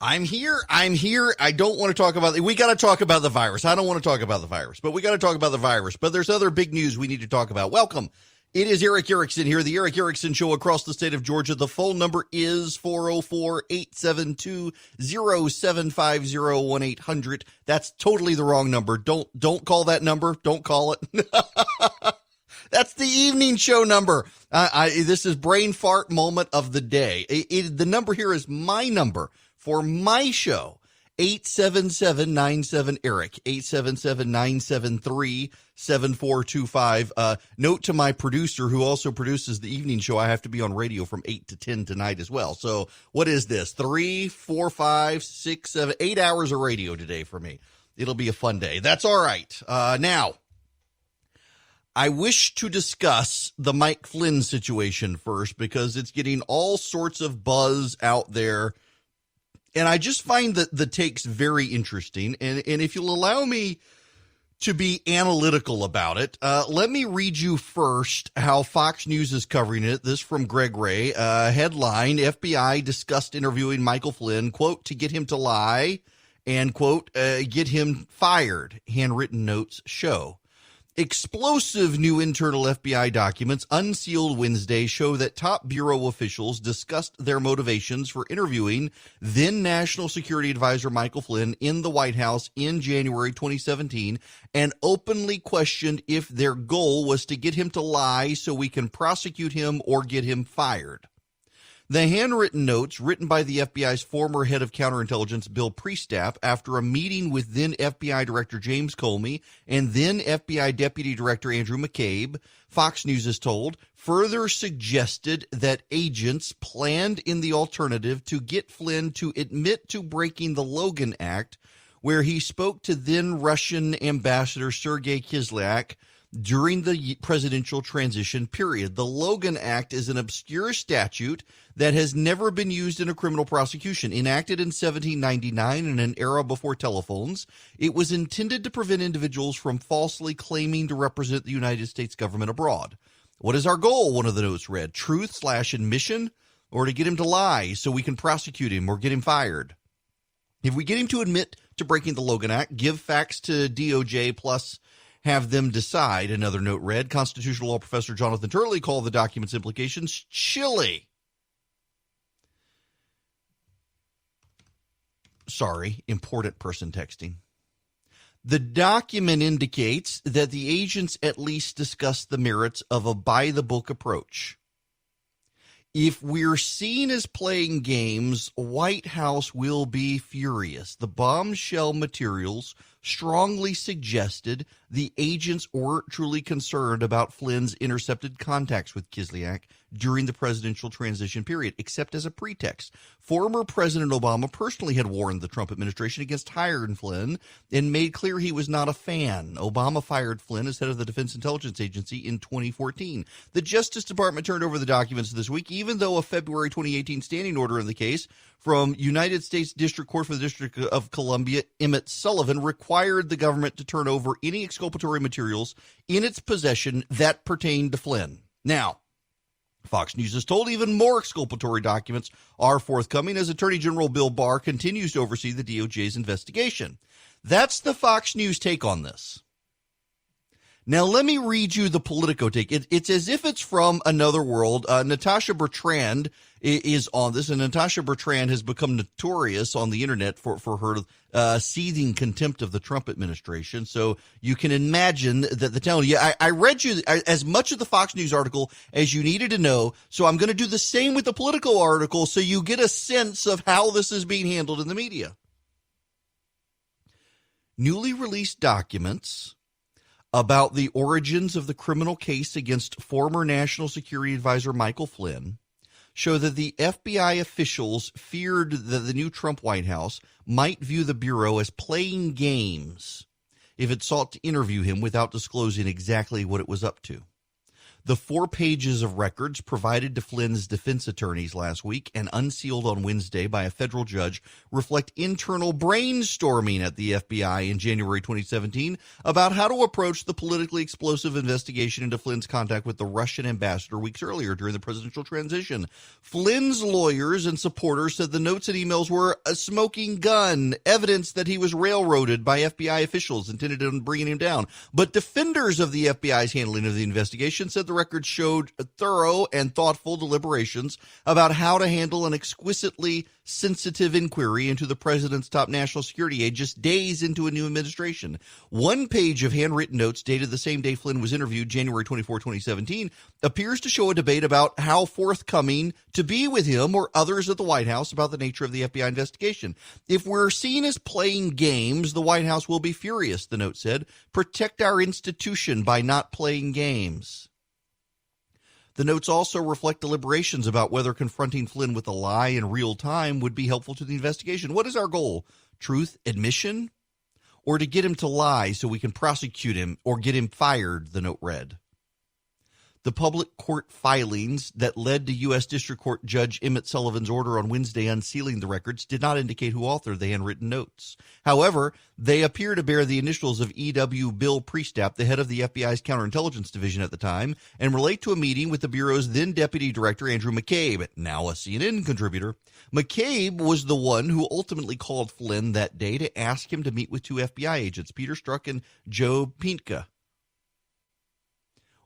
I'm here. I don't want to talk about we got to talk about the virus. I don't want to talk about the virus, but we got to talk about the virus. But there's other big news we need to talk about. Welcome. It is Eric Erickson here, the Eric Erickson Show across the state of Georgia. The phone number is 404-872-0750, 1-800. That's totally the wrong number. Don't call that number. Don't call it. That's the evening show number. This is brain fart moment of the day. The number here is my number for my show. 877-97-ERIC, 877-973-7425. Note to my producer, who also produces the evening show, I have to be on radio from 8 to 10 tonight as well. So what is this? 3, 4, 5, 6, 7, 8 hours of radio today for me. It'll be a fun day. That's all right. Now, I wish to discuss the Mike Flynn situation first because it's getting all sorts of buzz out there. And I just find that the takes very interesting. And if you'll allow me to be analytical about it, let me read you first how Fox News is covering it. This from Greg Ray. Headline, FBI discussed interviewing Michael Flynn, quote, to get him to lie, and, quote, get him fired, handwritten notes show. Explosive new internal FBI documents unsealed Wednesday show that top bureau officials discussed their motivations for interviewing then National Security Advisor Michael Flynn in the White House in January 2017 and openly questioned if their goal was to get him to lie so we can prosecute him or get him fired. The handwritten notes written by the FBI's former head of counterintelligence, Bill Priestap, after a meeting with then FBI Director James Comey and then FBI Deputy Director Andrew McCabe, Fox News is told, further suggested that agents planned in the alternative to get Flynn to admit to breaking the Logan Act, where he spoke to then Russian Ambassador Sergei Kislyak during the presidential transition period. The Logan Act is an obscure statute that has never been used in a criminal prosecution. Enacted in 1799 in an era before telephones, it was intended to prevent individuals from falsely claiming to represent the United States government abroad. What is our goal? One of the notes read. Truth/admission, or to get him to lie so we can prosecute him or get him fired. If we get him to admit to breaking the Logan Act, give facts to DOJ plus have them decide, another note read. Constitutional law professor Jonathan Turley called the document's implications chilly. Sorry, important person texting. The document indicates that the agents at least discussed the merits of a by-the-book approach. If we're seen as playing games, White House will be furious. The bombshell materials strongly suggested the agents weren't truly concerned about Flynn's intercepted contacts with Kislyak during the presidential transition period, except as a pretext. Former President Obama personally had warned the Trump administration against hiring Flynn and made clear he was not a fan. Obama fired Flynn as head of the Defense Intelligence Agency in 2014. The Justice Department turned over the documents this week, even though a February 2018 standing order in the case from United States District Court for the District of Columbia, Emmett Sullivan, required the government to turn over any exculpatory materials in its possession that pertained to Flynn. Now, Fox News is told even more exculpatory documents are forthcoming as Attorney General Bill Barr continues to oversee the DOJ's investigation. That's the Fox News take on this. Now, let me read you the Politico take. It's as if it's from another world. Natasha Bertrand is on this, and Natasha Bertrand has become notorious on the internet for her seething contempt of the Trump administration. So you can imagine that the telling you, I read you as much of the Fox News article as you needed to know. So I'm going to do the same with the Politico article so you get a sense of how this is being handled in the media. Newly released documents about the origins of the criminal case against former National Security Advisor Michael Flynn show that the FBI officials feared that the new Trump White House might view the Bureau as playing games if it sought to interview him without disclosing exactly what it was up to. The 4 pages of records provided to Flynn's defense attorneys last week and unsealed on Wednesday by a federal judge reflect internal brainstorming at the FBI in January 2017 about how to approach the politically explosive investigation into Flynn's contact with the Russian ambassador weeks earlier during the presidential transition. Flynn's lawyers and supporters said the notes and emails were a smoking gun, evidence that he was railroaded by FBI officials intended on bringing him down. But defenders of the FBI's handling of the investigation said the records showed thorough and thoughtful deliberations about how to handle an exquisitely sensitive inquiry into the president's top national security aide just days into a new administration. 1 page of handwritten notes dated the same day Flynn was interviewed, January 24, 2017, appears to show a debate about how forthcoming to be with him or others at the White House about the nature of the FBI investigation. If we're seen as playing games, the White House will be furious, the note said. Protect our institution by not playing games. The notes also reflect deliberations about whether confronting Flynn with a lie in real time would be helpful to the investigation. What is our goal? Truth, admission, or to get him to lie so we can prosecute him or get him fired, the note read. The public court filings that led to U.S. District Court Judge Emmett Sullivan's order on Wednesday unsealing the records did not indicate who authored the handwritten notes. However, they appear to bear the initials of E.W. Bill Priestap, the head of the FBI's counterintelligence division at the time, and relate to a meeting with the Bureau's then Deputy Director Andrew McCabe, now a CNN contributor. McCabe was the one who ultimately called Flynn that day to ask him to meet with 2 FBI agents, Peter Strzok and Joe Pintka.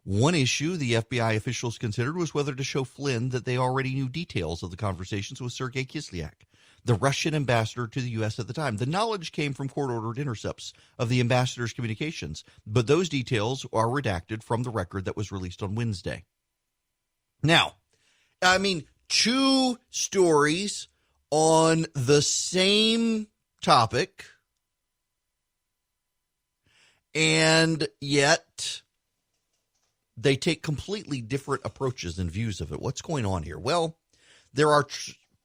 One issue the FBI officials considered was whether to show Flynn that they already knew details of the conversations with Sergei Kislyak, the Russian ambassador to the U.S. at the time. The knowledge came from court-ordered intercepts of the ambassador's communications, but those details are redacted from the record that was released on Wednesday. Now, 2 stories on the same topic, and yet they take completely different approaches and views of it. What's going on here? Well, there are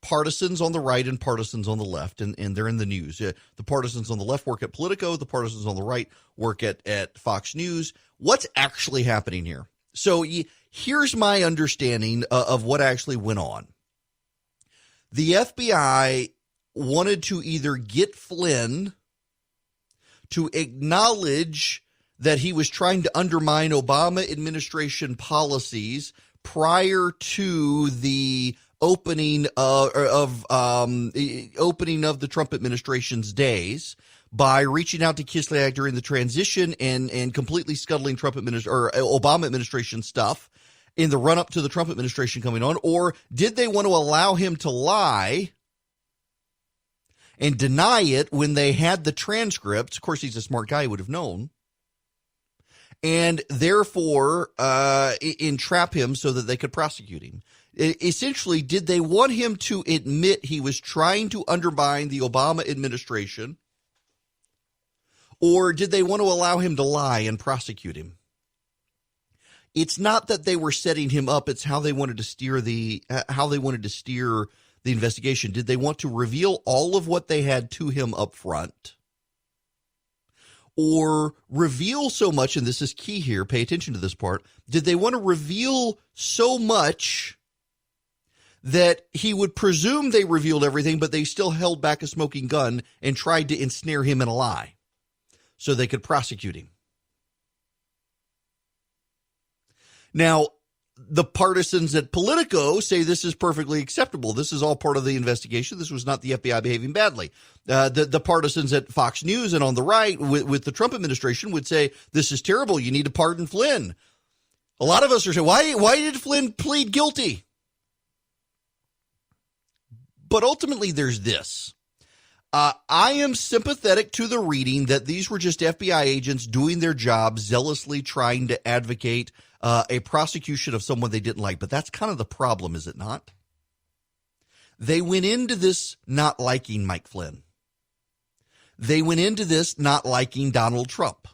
partisans on the right and partisans on the left, and they're in the news. The partisans on the left work at Politico. The partisans on the right work at Fox News. What's actually happening here? So here's my understanding of what actually went on. The FBI wanted to either get Flynn to acknowledge that he was trying to undermine Obama administration policies prior to the opening of the Trump administration's days by reaching out to Kislyak during the transition and completely scuttling Obama administration stuff in the run-up to the Trump administration coming on? Or did they want to allow him to lie and deny it when they had the transcripts? Of course, he's a smart guy, he would have known. And therefore entrap him so that they could prosecute him. Essentially, did they want him to admit he was trying to undermine the Obama administration, or did they want to allow him to lie and prosecute him? It's not that they were setting him up; it's how they wanted to steer the investigation. Did they want to reveal all of what they had to him up front? Or reveal so much, and this is key here, pay attention to this part, did they want to reveal so much that he would presume they revealed everything, but they still held back a smoking gun and tried to ensnare him in a lie so they could prosecute him? Now, the partisans at Politico say this is perfectly acceptable. This is all part of the investigation. This was not the FBI behaving badly. The partisans at Fox News and on the right with the Trump administration would say this is terrible. You need to pardon Flynn. A lot of us are saying, why did Flynn plead guilty? But ultimately, there's this. I am sympathetic to the reading that these were just FBI agents doing their job, zealously trying to advocate a prosecution of someone they didn't like. But that's kind of the problem, is it not? They went into this not liking Mike Flynn. They went into this not liking Donald Trump.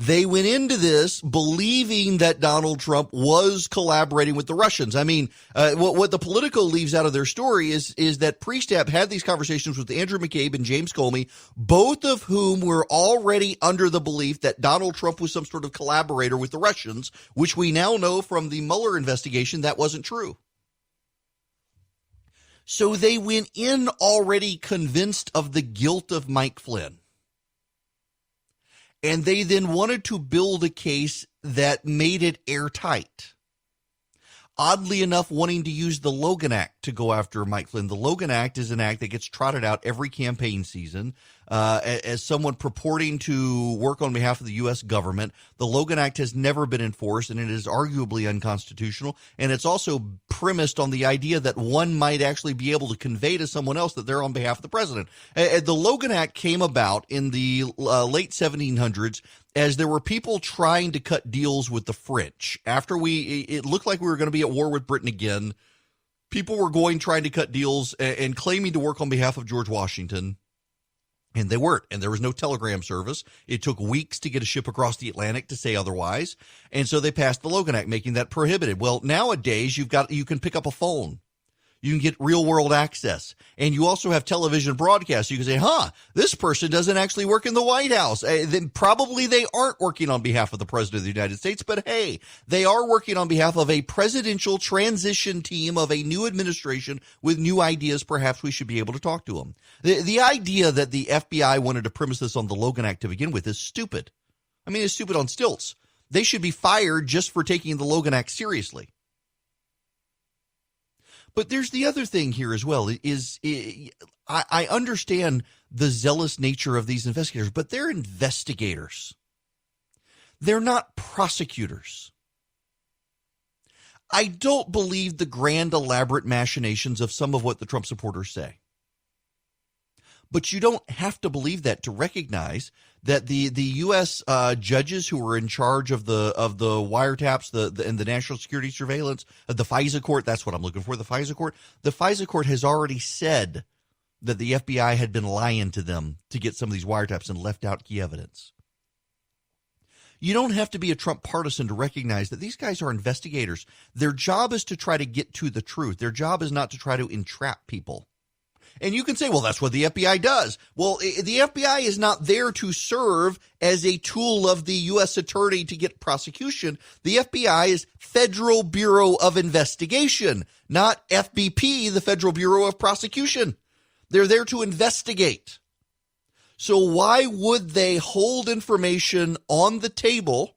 They went into this believing that Donald Trump was collaborating with the Russians. I mean, what the Politico leaves out of their story is that Priestap had these conversations with Andrew McCabe and James Comey, both of whom were already under the belief that Donald Trump was some sort of collaborator with the Russians, which we now know from the Mueller investigation that wasn't true. So they went in already convinced of the guilt of Mike Flynn. And they then wanted to build a case that made it airtight. Oddly enough, wanting to use the Logan Act to go after Mike Flynn. The Logan Act is an act that gets trotted out every campaign season as someone purporting to work on behalf of the U.S. government. The Logan Act has never been enforced, and it is arguably unconstitutional. And it's also premised on the idea that one might actually be able to convey to someone else that they're on behalf of the president. The Logan Act came about in the late 1700s as there were people trying to cut deals with the French. After it looked like we were going to be at war with Britain again, people were trying to cut deals and claiming to work on behalf of George Washington. And they weren't. And there was no telegram service. It took weeks to get a ship across the Atlantic to say otherwise. And so they passed the Logan Act, making that prohibited. Well, nowadays you can pick up a phone. You can get real world access. And you also have television broadcasts. You can say, this person doesn't actually work in the White House. Then probably they aren't working on behalf of the President of the United States. But hey, they are working on behalf of a presidential transition team of a new administration with new ideas. Perhaps we should be able to talk to them. The idea that the FBI wanted to premise this on the Logan Act to begin with is stupid. I mean, it's stupid on stilts. They should be fired just for taking the Logan Act seriously. But there's the other thing here as well, I understand the zealous nature of these investigators, but they're investigators. They're not prosecutors. I don't believe the grand elaborate machinations of some of what the Trump supporters say. But you don't have to believe that to recognize that the U.S. Judges who were in charge of the wiretaps and the national security surveillance of the FISA court, that's what I'm looking for, the FISA court has already said that the FBI had been lying to them to get some of these wiretaps and left out key evidence. You don't have to be a Trump partisan to recognize that these guys are investigators. Their job is to try to get to the truth. Their job is not to try to entrap people. And you can say, well, that's what the FBI does. Well, the FBI is not there to serve as a tool of the U.S. attorney to get prosecution. The FBI is Federal Bureau of Investigation, not FBP, the Federal Bureau of Prosecution. They're there to investigate. So why would they hold information on the table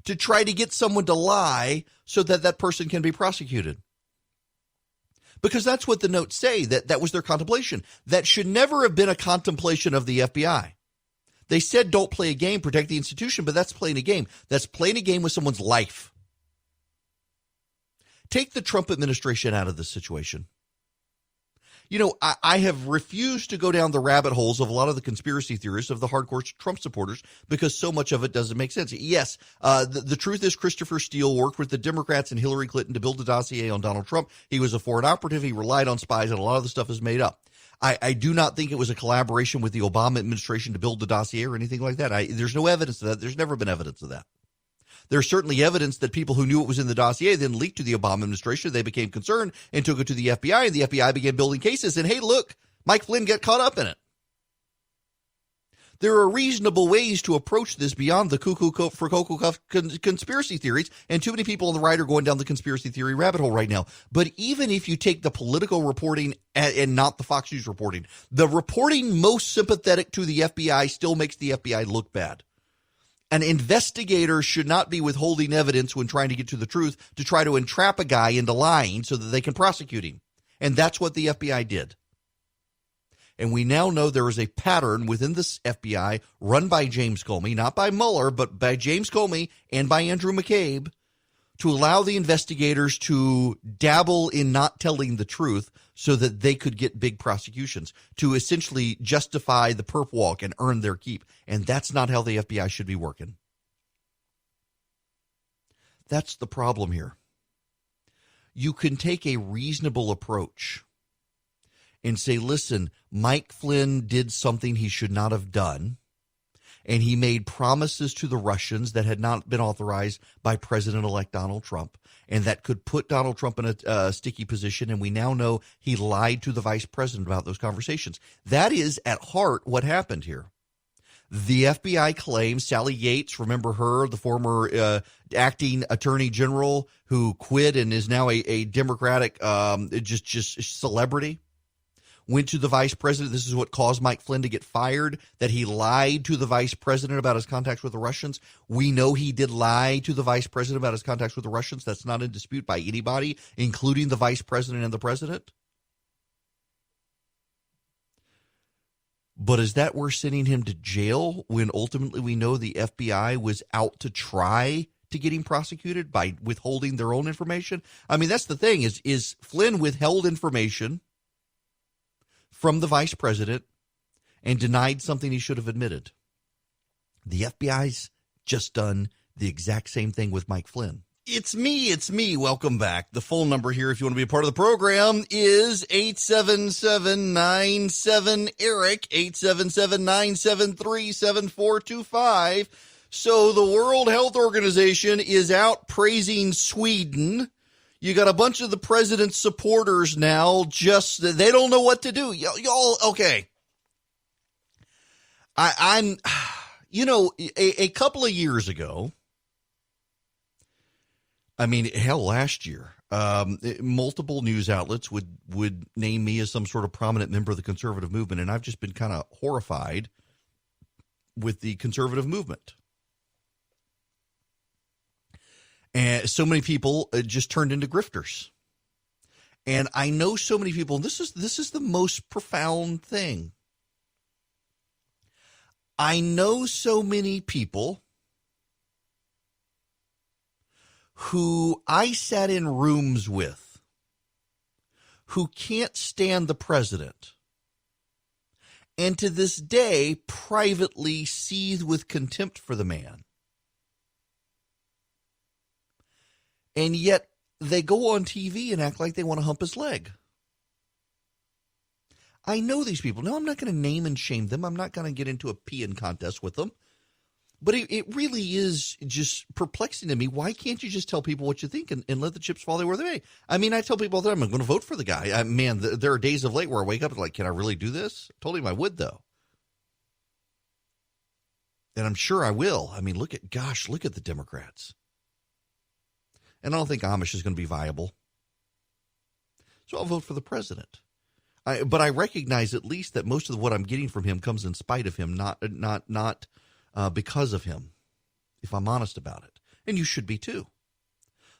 to try to get someone to lie so that that person can be prosecuted? Because that's what the notes say, that was their contemplation. That should never have been a contemplation of the FBI. They said don't play a game, protect the institution, but that's playing a game. That's playing a game with someone's life. Take the Trump administration out of this situation. You know, I have refused to go down the rabbit holes of a lot of the conspiracy theorists of the hardcore Trump supporters because so much of it doesn't make sense. Yes, the truth is Christopher Steele worked with the Democrats and Hillary Clinton to build a dossier on Donald Trump. He was a foreign operative. He relied on spies, and a lot of the stuff is made up. I do not think it was a collaboration with the Obama administration to build the dossier or anything like that. There's no evidence of that. There's never been evidence of that. There's certainly evidence that people who knew it was in the dossier then leaked to the Obama administration. They became concerned and took it to the FBI, and the FBI began building cases. And hey, look, Mike Flynn got caught up in it. There are reasonable ways to approach this beyond the cuckoo for Cocoa Cuff conspiracy theories, and too many people on the right are going down the conspiracy theory rabbit hole right now. But even if you take the political reporting and not the Fox News reporting, the reporting most sympathetic to the FBI still makes the FBI look bad. An investigator should not be withholding evidence when trying to get to the truth to try to entrap a guy into lying so that they can prosecute him. And that's what the FBI did. And we now know there is a pattern within this FBI run by James Comey, not by Mueller, but by James Comey and by Andrew McCabe, to allow the investigators to dabble in not telling the truth so that they could get big prosecutions, to essentially justify the perp walk and earn their keep. And that's not how the FBI should be working. That's the problem here. You can take a reasonable approach and say, listen, Mike Flynn did something he should not have done. and he made promises to the Russians that had not been authorized by President-elect Donald Trump, and that could put Donald Trump in a sticky position, and we now know he lied to the vice president about those conversations. That is, at heart, what happened here. The FBI claims Sally Yates, remember her, the former acting attorney general who quit and is now a Democratic just celebrity, went to the vice president. This is what caused Mike Flynn to get fired, that he lied to the vice president about his contacts with the Russians. We know he did lie to the vice president about his contacts with the Russians. That's not in dispute by anybody, including the vice president and the president. But is that worth sending him to jail when ultimately we know the FBI was out to try to get him prosecuted by withholding their own information? I mean, that's the thing, is Flynn withheld information from the vice president and denied something he should have admitted. The FBI's just done the exact same thing with Mike Flynn. It's me. Welcome back. The phone number here, if you want to be a part of the program, is 877-97-ERIC, 877-973-7425. So the World Health Organization is out praising Sweden. You got a bunch of the president's supporters now, just they don't know what to do. Y'all, okay. I'm, a couple of years ago, I mean, hell, last year, multiple news outlets would name me as some sort of prominent member of the conservative movement, and I've just been kind of horrified with the conservative movement. And so many people just turned into grifters. And I know so many people, and this is the most profound thing. I know so many people who I sat in rooms with who can't stand the president, and to this day privately seethe with contempt for the man. And yet they go on TV and act like they want to hump his leg. I know these people. No, I'm not going to name and shame them. I'm not going to get into a peeing contest with them. But it really is just perplexing to me. Why can't you just tell people what you think and let the chips fall where they may? I mean, I tell people all the time, I'm going to vote for the guy. Man, there are days of late where I wake up and like, can I really do this? I told him I would, though. And I'm sure I will. I mean, look at the Democrats. And I don't think Amish is going to be viable. So I'll vote for the president. But I recognize at least that most of what I'm getting from him comes in spite of him, not because of him, if I'm honest about it. And you should be too.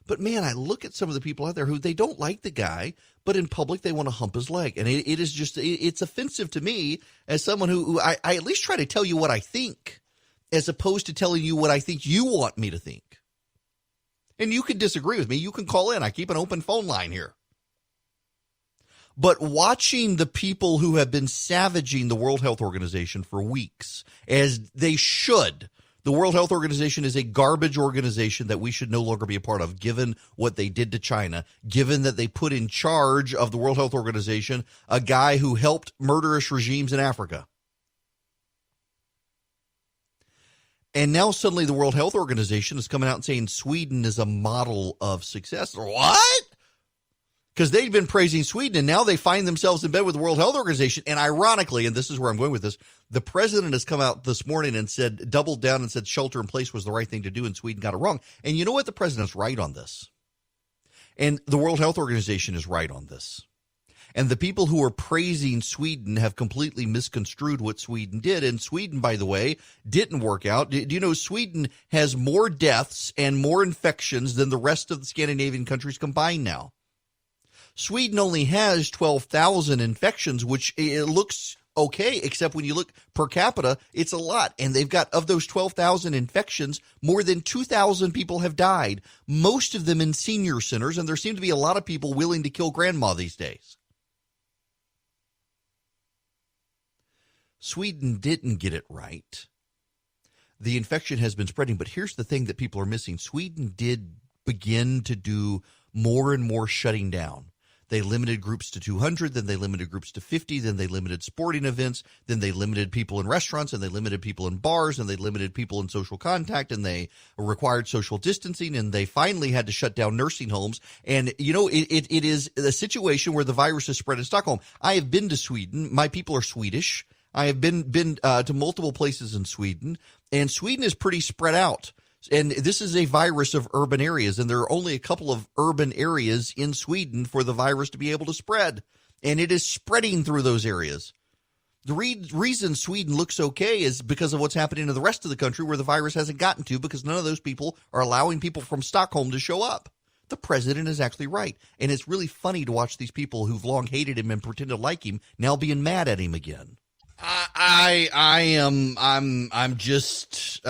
But man, I look at some of the people out there who they don't like the guy, but in public they want to hump his leg. And it is just, it's offensive to me as someone who I at least try to tell you what I think, as opposed to telling you what I think you want me to think. And you can disagree with me. You can call in. I keep an open phone line here. But watching the people who have been savaging the World Health Organization for weeks, as they should. The World Health Organization is a garbage organization that we should no longer be a part of, given what they did to China, given that they put in charge of the World Health Organization a guy who helped murderous regimes in Africa. And now suddenly the World Health Organization is coming out and saying Sweden is a model of success. What? Because they've been praising Sweden, and now they find themselves in bed with the World Health Organization. And ironically, and this is where I'm going with this, the president has come out this morning and said, doubled down and said shelter in place was the right thing to do, and Sweden got it wrong. And you know what? The president's right on this. And the World Health Organization is right on this. And the people who are praising Sweden have completely misconstrued what Sweden did. And Sweden, by the way, didn't work out. Do you know Sweden has more deaths and more infections than the rest of the Scandinavian countries combined now? Sweden only has 12,000 infections, which it looks okay, except when you look per capita, it's a lot. And they've got, of those 12,000 infections, more than 2,000 people have died, most of them in senior centers. And there seem to be a lot of people willing to kill grandma these days. Sweden didn't get it right. The infection has been spreading, but here's the thing that people are missing. Sweden did begin to do more and more shutting down. They limited groups to 200, then they limited groups to 50, then they limited sporting events, then they limited people in restaurants, and they limited people in bars, and they limited people in social contact, and they required social distancing, and they finally had to shut down nursing homes. And, it is a situation where the virus is spread in Stockholm. I have been to Sweden. My people are Swedish. I have been to multiple places in Sweden, and Sweden is pretty spread out. And this is a virus of urban areas, and there are only a couple of urban areas in Sweden for the virus to be able to spread, and it is spreading through those areas. The reason Sweden looks okay is because of what's happening in the rest of the country where the virus hasn't gotten to, because none of those people are allowing people from Stockholm to show up. The president is actually right, and it's really funny to watch these people who've long hated him and pretend to like him now being mad at him again. I'm just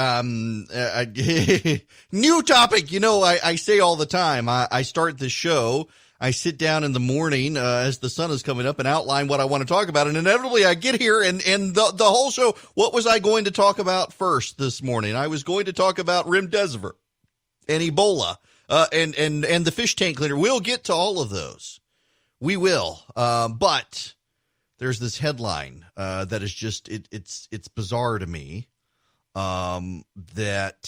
new topic. I say all the time, I start this show, I sit down in the morning as the sun is coming up and outline what I want to talk about. And inevitably I get here and the whole show, what was I going to talk about first this morning? I was going to talk about remdesivir and Ebola and the fish tank cleaner. We'll get to all of those. We will. But there's this headline that is just it's bizarre to me that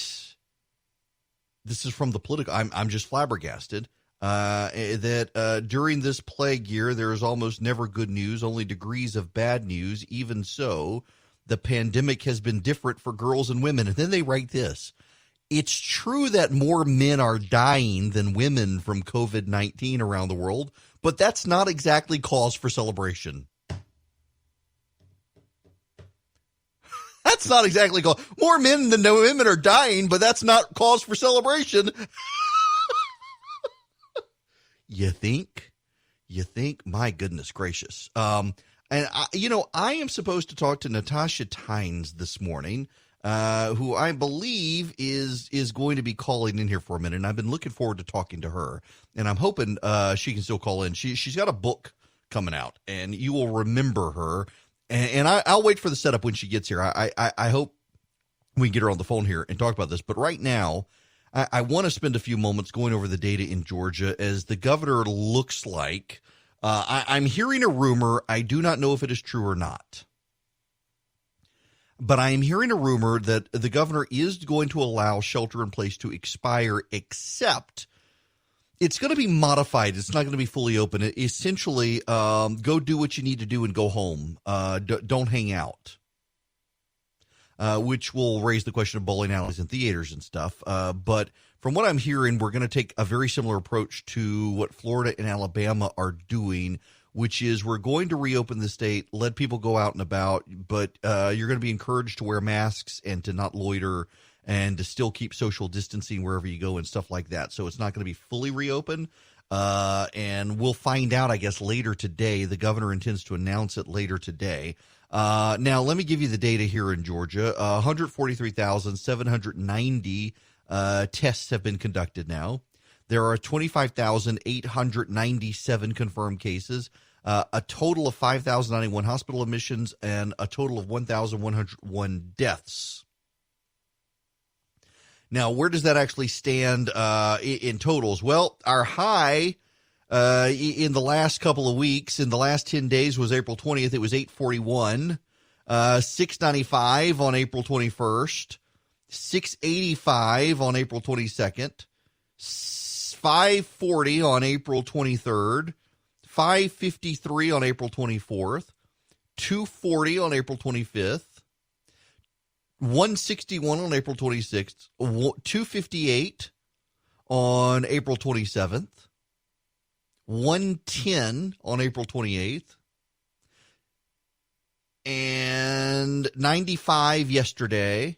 this is from the Politico. I'm just flabbergasted that during this plague year there is almost never good news, only degrees of bad news. Even so, the pandemic has been different for girls and women. And then they write this: it's true that more men are dying than women from COVID-19 around the world, but that's not exactly cause for celebration. That's not exactly cause. More men than women are dying, but that's not cause for celebration. You think? My goodness gracious. And I am supposed to talk to Natasha Tynes this morning, who I believe is going to be calling in here for a minute. And I've been looking forward to talking to her, and I'm hoping she can still call in. She's got a book coming out, and you will remember her. And I'll wait for the setup when she gets here. I hope we can get her on the phone here and talk about this. But right now, I want to spend a few moments going over the data in Georgia as the governor looks like. I'm hearing a rumor. I do not know if it is true or not. But I am hearing a rumor that the governor is going to allow shelter in place to expire, except it's going to be modified. It's not going to be fully open. Essentially, go do what you need to do and go home. Don't hang out, which will raise the question of bowling alleys and theaters and stuff. But from what I'm hearing, we're going to take a very similar approach to what Florida and Alabama are doing, which is we're going to reopen the state, let people go out and about, but you're going to be encouraged to wear masks and to not loiter and to still keep social distancing wherever you go and stuff like that. So it's not going to be fully reopened. And we'll find out, I guess, later today. The governor intends to announce it later today. Now, let me give you the data here in Georgia. 143,790 tests have been conducted now. There are 25,897 confirmed cases, a total of 5,091 hospital admissions, and a total of 1,101 deaths. Now, where does that actually stand in totals? Well, our high in the last couple of weeks, in the last 10 days, was April 20th. It was 841, 695 on April 21st, 685 on April 22nd, 540 on April 23rd, 553 on April 24th, 240 on April 25th, 161 on April 26th, 258 on April 27th, 110 on April 28th, and 95 yesterday,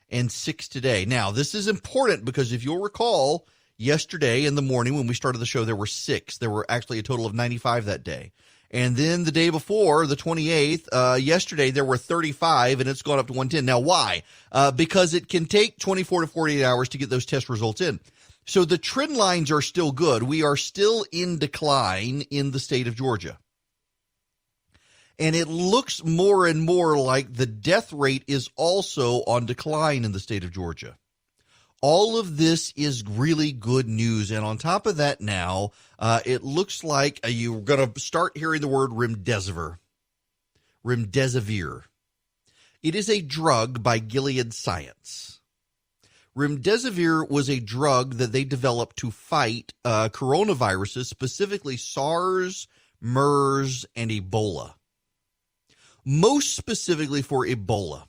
and 6 today. Now, this is important because if you'll recall, yesterday in the morning when we started the show, there were 6. There were actually a total of 95 that day. And then the day before, the 28th, yesterday, there were 35, and it's gone up to 110. Now, why? Because it can take 24 to 48 hours to get those test results in. So the trend lines are still good. We are still in decline in the state of Georgia. And it looks more and more like the death rate is also on decline in the state of Georgia. All of this is really good news. And on top of that now, it looks like you're going to start hearing the word remdesivir. Remdesivir. It is a drug by Gilead Science. Remdesivir was a drug that they developed to fight coronaviruses, specifically SARS, MERS, and Ebola. Most specifically for Ebola.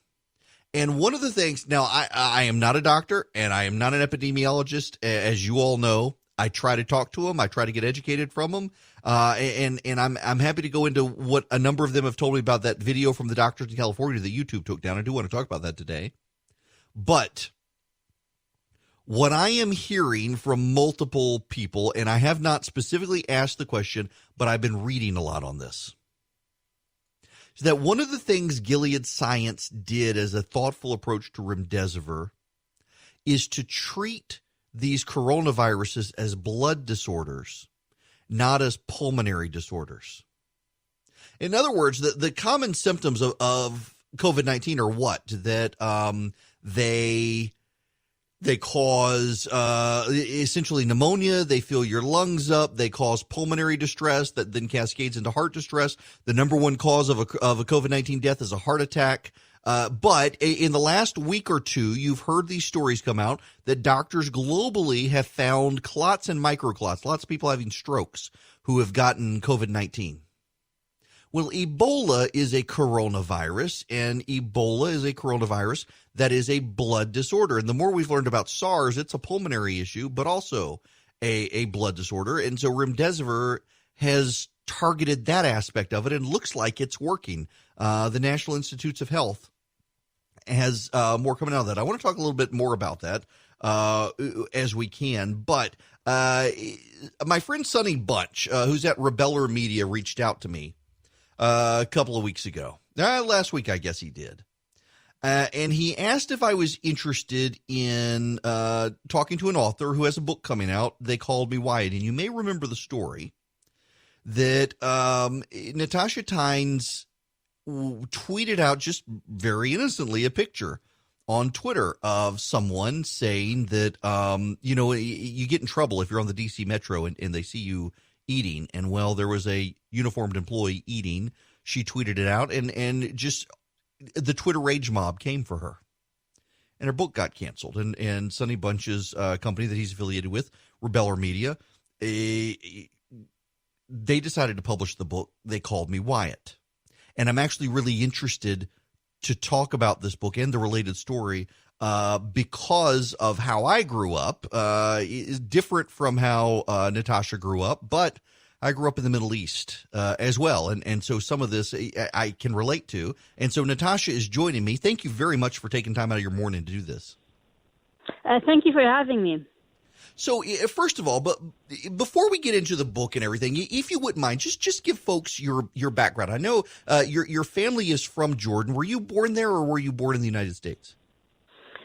And one of the things, now I am not a doctor and I am not an epidemiologist, as you all know. I try to talk to them. I try to get educated from them. And I'm happy to go into what a number of them have told me about that video from the doctors in California that YouTube took down. I do want to talk about that today. But what I am hearing from multiple people, and I have not specifically asked the question, but I've been reading a lot on this, is that one of the things Gilead Science did as a thoughtful approach to remdesivir is to treat these coronaviruses as blood disorders, not as pulmonary disorders. In other words, the common symptoms of COVID-19 are what? That they cause essentially pneumonia. They fill your lungs up. They cause pulmonary distress that then cascades into heart distress. The number one cause of a COVID-19 death is a heart attack. But in the last week or two, you've heard these stories come out that doctors globally have found clots and microclots, lots of people having strokes who have gotten COVID-19. Well, Ebola is a coronavirus, and Ebola is a coronavirus that is a blood disorder. And the more we've learned about SARS, it's a pulmonary issue, but also a blood disorder. And so remdesivir has targeted that aspect of it and looks like it's working. The National Institutes of Health has more coming out of that. I want to talk a little bit more about that as we can. But my friend Sonny Bunch, who's at Rebeller Media, reached out to me a couple of weeks ago. Last week, I guess he did. And he asked if I was interested in talking to an author who has a book coming out. They called me Wyatt. And you may remember the story that Natasha Tynes tweeted out just very innocently a picture on Twitter of someone saying that, you get in trouble if you're on the D.C. Metro and they see you eating. And, well, there was a uniformed employee eating. She tweeted it out, and just the Twitter rage mob came for her. And her book got canceled. And Sonny Bunch's company that he's affiliated with, Rebeller Media, they decided to publish the book. They called me Wyatt. And I'm actually really interested to talk about this book and the related story because of how I grew up. Is different from how Natasha grew up, but I grew up in the Middle East as well. And so some of this I can relate to. And so Natasha is joining me. Thank you very much for taking time out of your morning to do this. Thank you for having me. So first of all, but before we get into the book and everything, if you wouldn't mind, just give folks your background. I know your family is from Jordan. Were you born there, or were you born in the United States?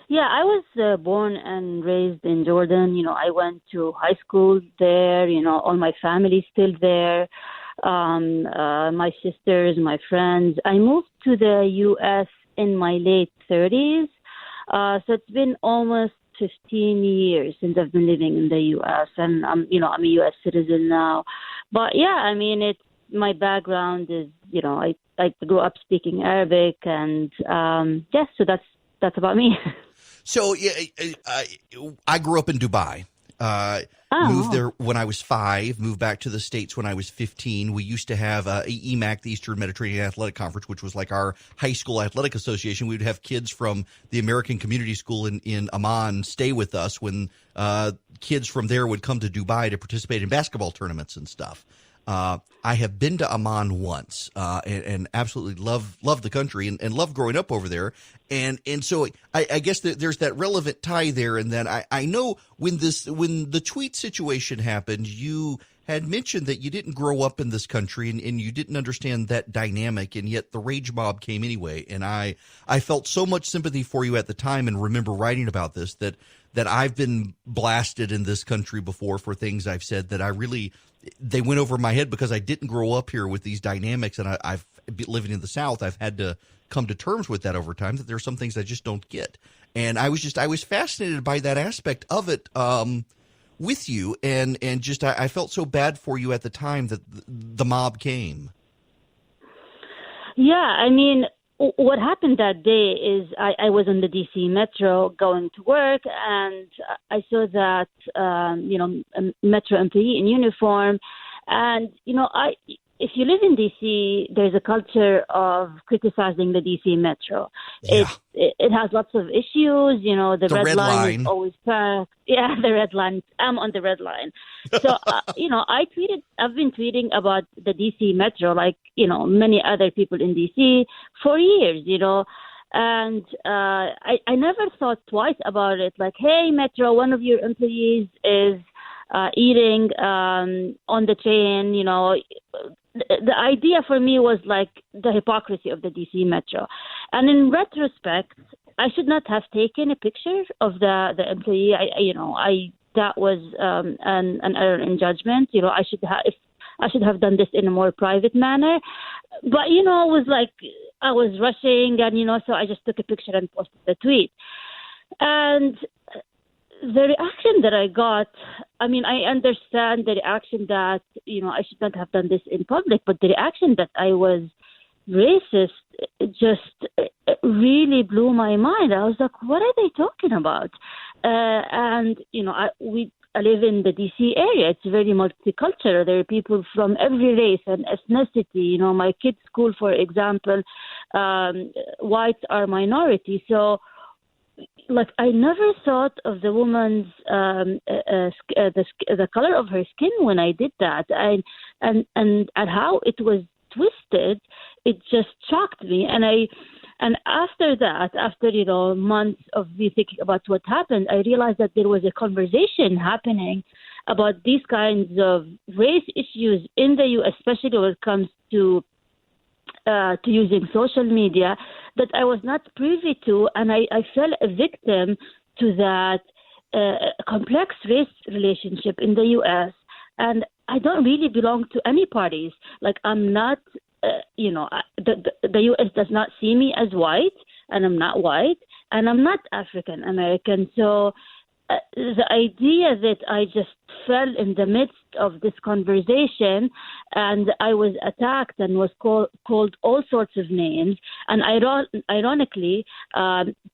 Yeah, I was born and raised in Jordan. I went to high school there. All my family's still there. My sisters, my friends. I moved to the U.S. in my late 30s. So it's been almost 15 years since I've been living in the U.S. and I'm a U.S. citizen now. But yeah, my background is, I grew up speaking Arabic, and so that's about me. So I grew up in Dubai. Moved there when I was 5, moved back to the States when I was 15. We used to have EMAC, the Eastern Mediterranean Athletic Conference, which was like our high school athletic association. We would have kids from the American Community School in Amman stay with us when kids from there would come to Dubai to participate in basketball tournaments and stuff. I have been to Amman once and absolutely love the country and love growing up over there. And so I guess there's that relevant tie there. And then I know when the tweet situation happened, you had mentioned that you didn't grow up in this country and you didn't understand that dynamic, and yet the rage mob came anyway. And I felt so much sympathy for you at the time, and remember writing about this, that I've been blasted in this country before for things I've said that they went over my head because I didn't grow up here with these dynamics, and I've living in the South, I've had to come to terms with that over time, that there are some things I just don't get. And I was fascinated by that aspect of it with you, and just I felt so bad for you at the time that the mob came. Yeah, I mean, what happened that day is I was on the DC Metro going to work, and I saw that, a Metro employee in uniform. And, if you live in DC, there's a culture of criticizing the DC Metro. Yeah. It has lots of issues. The red line is always packed. Yeah, the red line. I'm on the red line. So, I've been tweeting about the DC Metro, like, many other people in DC for years, and I never thought twice about it. Like, hey, Metro, one of your employees is eating on the train. The idea for me was like the hypocrisy of the DC Metro. And in retrospect, I should not have taken a picture of the employee. That was an error in judgment. I should have done this in a more private manner. But it was like I was rushing, and so I just took a picture and posted the tweet. And the reaction that I got, I mean, I understand the reaction that, I should not have done this in public, but the reaction that I was racist just really blew my mind. I was like, what are they talking about? And, I live in the D.C. area. It's very multicultural. There are people from every race and ethnicity. My kids' school, for example, whites are minority. So, I never thought of the woman's the color of her skin when I did that, and how it was twisted. It just shocked me, and after that, after months of me thinking about what happened, I realized that there was a conversation happening about these kinds of race issues in the U.S., especially when it comes to using social media, that I was not privy to, and I fell a victim to that complex race relationship in the U.S. And I don't really belong to any parties. Like, I'm not, the U.S. does not see me as white, and I'm not white, and I'm not African American. So the idea that I just fell in the midst of this conversation and I was attacked and was called all sorts of names. And ironically,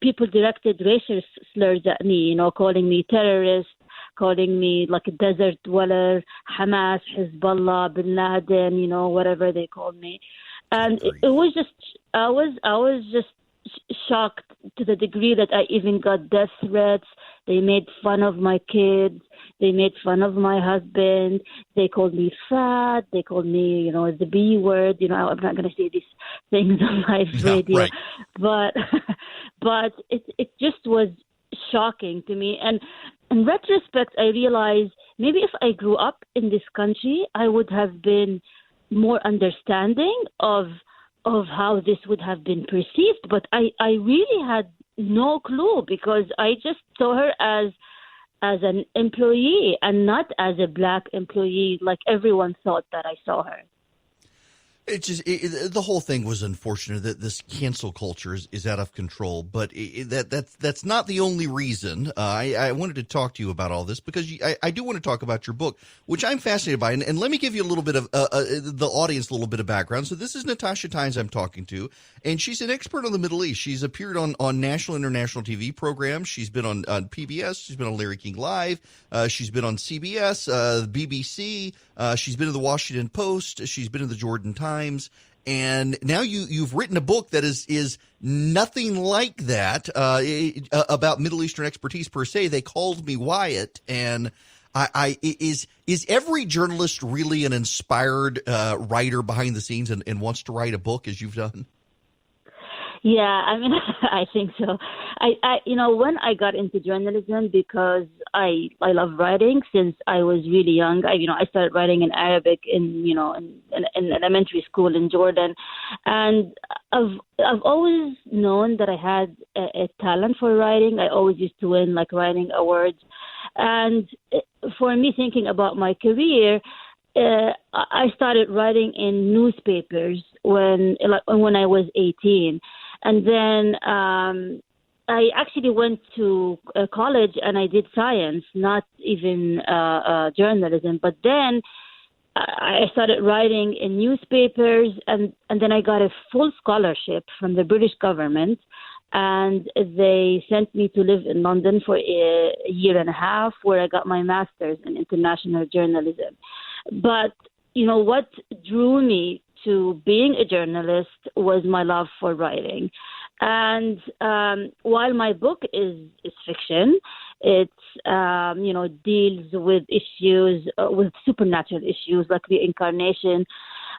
people directed racial slurs at me, calling me terrorist, calling me like a desert dweller, Hamas, Hezbollah, Bin Laden, whatever they called me. And it was just, I was just shocked to the degree that I even got death threats. They made fun of my kids. They made fun of my husband. They called me fat. They called me, the B word. I'm not going to say these things on live radio, right. but it just was shocking to me. And in retrospect, I realized maybe if I grew up in this country, I would have been more understanding of how this would have been perceived. But I really had no clue, because I just saw her as an employee and not as a black employee like everyone thought that I saw her. It just the whole thing was unfortunate that this cancel culture is out of control, but that's not the only reason. I wanted to talk to you about all this because I do want to talk about your book, which I'm fascinated by, and let me give you a little bit of the audience a little bit of background. So this is Natasha Tynes I'm talking to, and she's an expert on the Middle East. She's appeared on national, international TV programs. She's been on PBS. She's been on Larry King Live. She's been on CBS, BBC. She's been in the Washington Post. She's been in the Jordan Times. And now you've written a book that is nothing like that about Middle Eastern expertise per se. They called me Wyatt, and is every journalist really an inspired writer behind the scenes and wants to write a book as you've done? Yeah, I mean, I think so. I when I got into journalism, because I love writing since I was really young. I started writing in Arabic in elementary school in Jordan, and I've always known that I had a talent for writing. I always used to win writing awards, and for me, thinking about my career, I started writing in newspapers when I was 18. And then I actually went to college and I did science, not even journalism. But then I started writing in newspapers, and then I got a full scholarship from the British government, and they sent me to live in London for a year and a half, where I got my master's in international journalism. But, what drew me to being a journalist was my love for writing. And while my book is fiction, it deals with issues, with supernatural issues like reincarnation.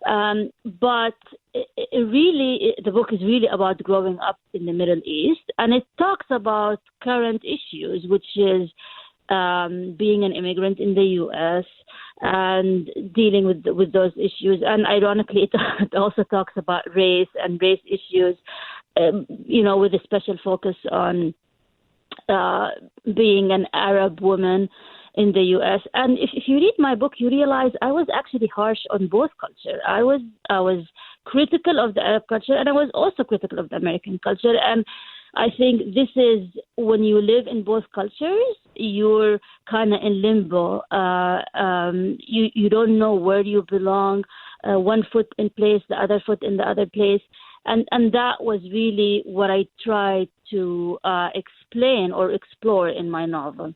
But the book is really about growing up in the Middle East, and it talks about current issues, which is being an immigrant in the U.S. and dealing with those issues. And ironically, it also talks about race and race issues, with a special focus on being an Arab woman in the U.S. And if you read my book, you realize I was actually harsh on both culture. I was critical of the Arab culture, and I was also critical of the American culture. And I think this is when you live in both cultures, you're kind of in limbo. You don't know where you belong. One foot in place, the other foot in the other place. And that was really what I tried to explain or explore in my novel.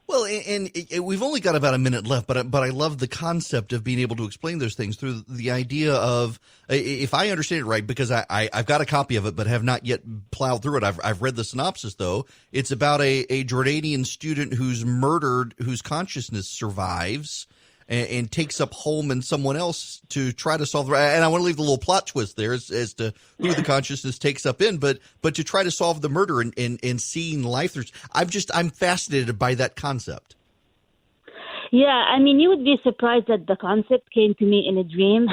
Well, and we've only got about a minute left, but I love the concept of being able to explain those things through the idea of, if I understand it right, because I've got a copy of it but have not yet plowed through it. I've read the synopsis, though. It's about a Jordanian student who's murdered, whose consciousness survives, and takes up home in someone else to try to solve the. And I want to leave the little plot twist there as to who the consciousness takes up in, but to try to solve the murder and seeing life. I'm fascinated by that concept. Yeah, I mean, you would be surprised that the concept came to me in a dream.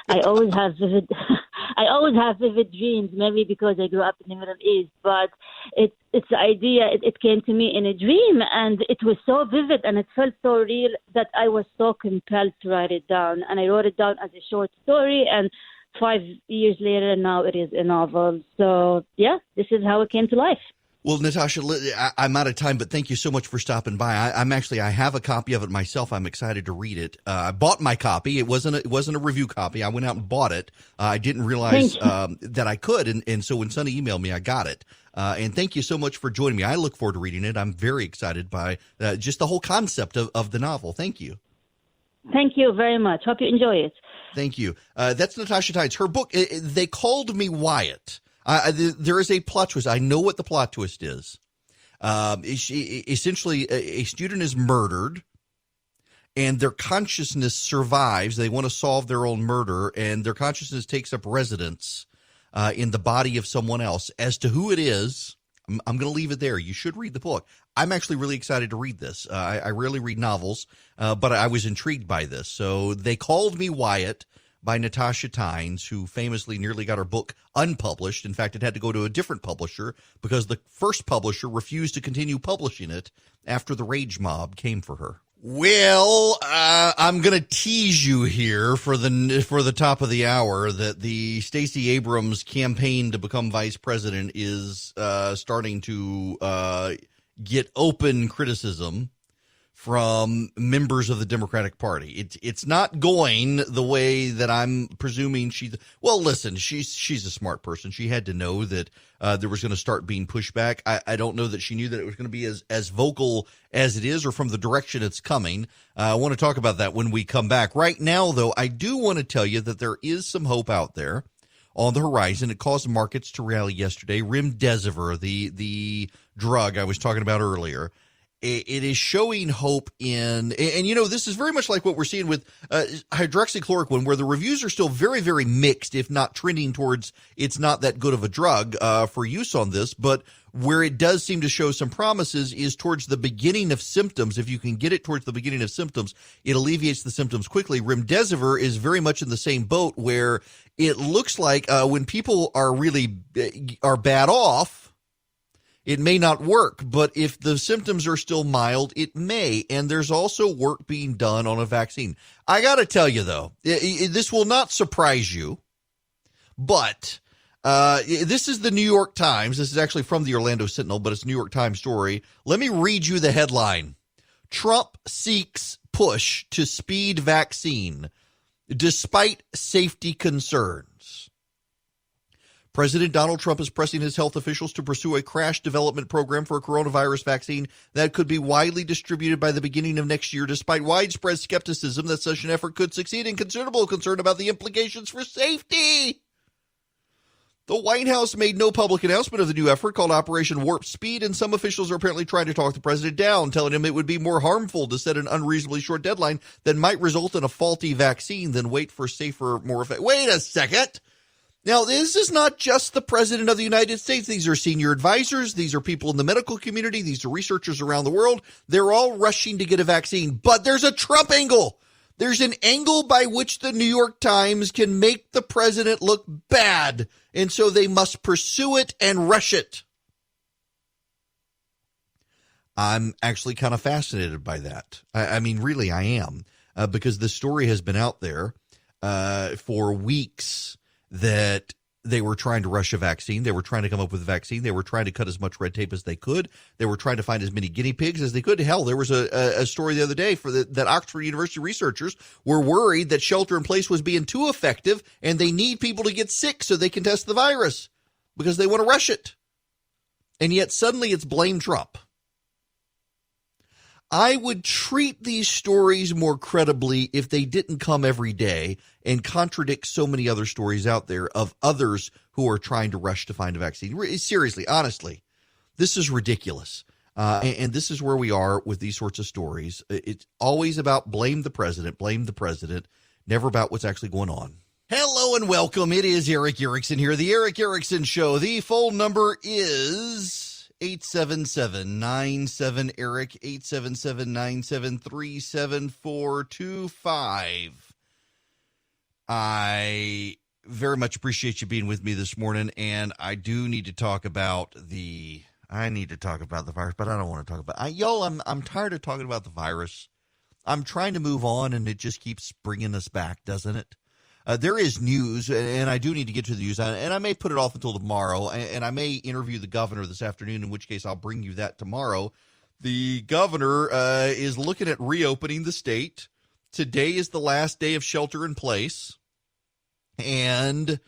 I always have vivid dreams, maybe because I grew up in the Middle East. But it's the idea. It came to me in a dream, and it was so vivid, and it felt so real that I was so compelled to write it down. And I wrote it down as a short story, and 5 years later, now it is a novel. So yeah, this is how it came to life. Well, Natasha, I'm out of time, but thank you so much for stopping by. I have a copy of it myself. I'm excited to read it. I bought my copy. It wasn't a review copy. I went out and bought it. I didn't realize that I could, and so when Sonny emailed me, I got it. And thank you so much for joining me. I look forward to reading it. I'm very excited by just the whole concept of the novel. Thank you. Thank you very much. Hope you enjoy it. Thank you. That's Natasha Tynes. Her book, They Called Me Wyatt. There is a plot twist. I know what the plot twist is. Essentially, a student is murdered, and their consciousness survives. They want to solve their own murder, and their consciousness takes up residence in the body of someone else. As to who it is, I'm going to leave it there. You should read the book. I'm actually really excited to read this. I rarely read novels, but I was intrigued by this. So They Called Me Wyatt by Natasha Tynes, who famously nearly got her book unpublished. In fact, it had to go to a different publisher because the first publisher refused to continue publishing it after the rage mob came for her. Well, I'm going to tease you here for the top of the hour that the Stacey Abrams campaign to become vice president is starting to get open criticism from members of the Democratic Party. It's not going the way that I'm presuming well, listen, she's a smart person. She had to know that there was going to start being pushback. I don't know that she knew that it was going to be as vocal as it is or from the direction it's coming. I want to talk about that when we come back. Right now, though, I do want to tell you that there is some hope out there on the horizon. It caused markets to rally yesterday. Remdesivir, the drug I was talking about earlier, it is showing hope in, and this is very much like what we're seeing with hydroxychloroquine, where the reviews are still very, very mixed, if not trending towards it's not that good of a drug for use on this. But where it does seem to show some promises is towards the beginning of symptoms. If you can get it towards the beginning of symptoms, it alleviates the symptoms quickly. Remdesivir is very much in the same boat, where it looks like when people are bad off, it may not work, but if the symptoms are still mild, it may. And there's also work being done on a vaccine. I got to tell you, though, this will not surprise you But this is the New York Times. This is actually from the Orlando Sentinel, but it's a New York Times story. Let me read you the headline. Trump seeks push to speed vaccine despite safety concerns. President Donald Trump is pressing his health officials to pursue a crash development program for a coronavirus vaccine that could be widely distributed by the beginning of next year, despite widespread skepticism that such an effort could succeed and considerable concern about the implications for safety. The White House made no public announcement of the new effort called Operation Warp Speed, and some officials are apparently trying to talk the president down, telling him it would be more harmful to set an unreasonably short deadline that might result in a faulty vaccine than wait for safer, more effective. Wait a second. Now, this is not just the president of the United States. These are senior advisors. These are people in the medical community. These are researchers around the world. They're all rushing to get a vaccine. But there's a Trump angle. There's an angle by which the New York Times can make the president look bad. And so they must pursue it and rush it. I'm actually kind of fascinated by that. I mean, really, I am. Because the story has been out there for weeks that they were trying to rush a vaccine. They were trying to come up with a vaccine. They were trying to cut as much red tape as they could. They were trying to find as many guinea pigs as they could. Hell, there was a story the other day that Oxford University researchers were worried that shelter in place was being too effective and they need people to get sick so they can test the virus because they want to rush it. And yet suddenly it's blame Trump. I would treat these stories more credibly if they didn't come every day and contradict so many other stories out there of others who are trying to rush to find a vaccine. Seriously, honestly, this is ridiculous. And this is where we are with these sorts of stories. It's always about blame the president, never about what's actually going on. Hello and welcome. It is Eric Erickson here, The Eric Erickson Show. The phone number is 877-97-ERIC, 877-973-7425. I very much appreciate you being with me this morning, and I do need to talk about the virus, but I don't want to talk about I'm tired of talking about the virus. I'm trying to move on, and it just keeps bringing us back, doesn't it? There is news, and I do need to get to the news, and I may put it off until tomorrow, and I may interview the governor this afternoon, in which case I'll bring you that tomorrow. The governor is looking at reopening the state. Today is the last day of shelter in place, and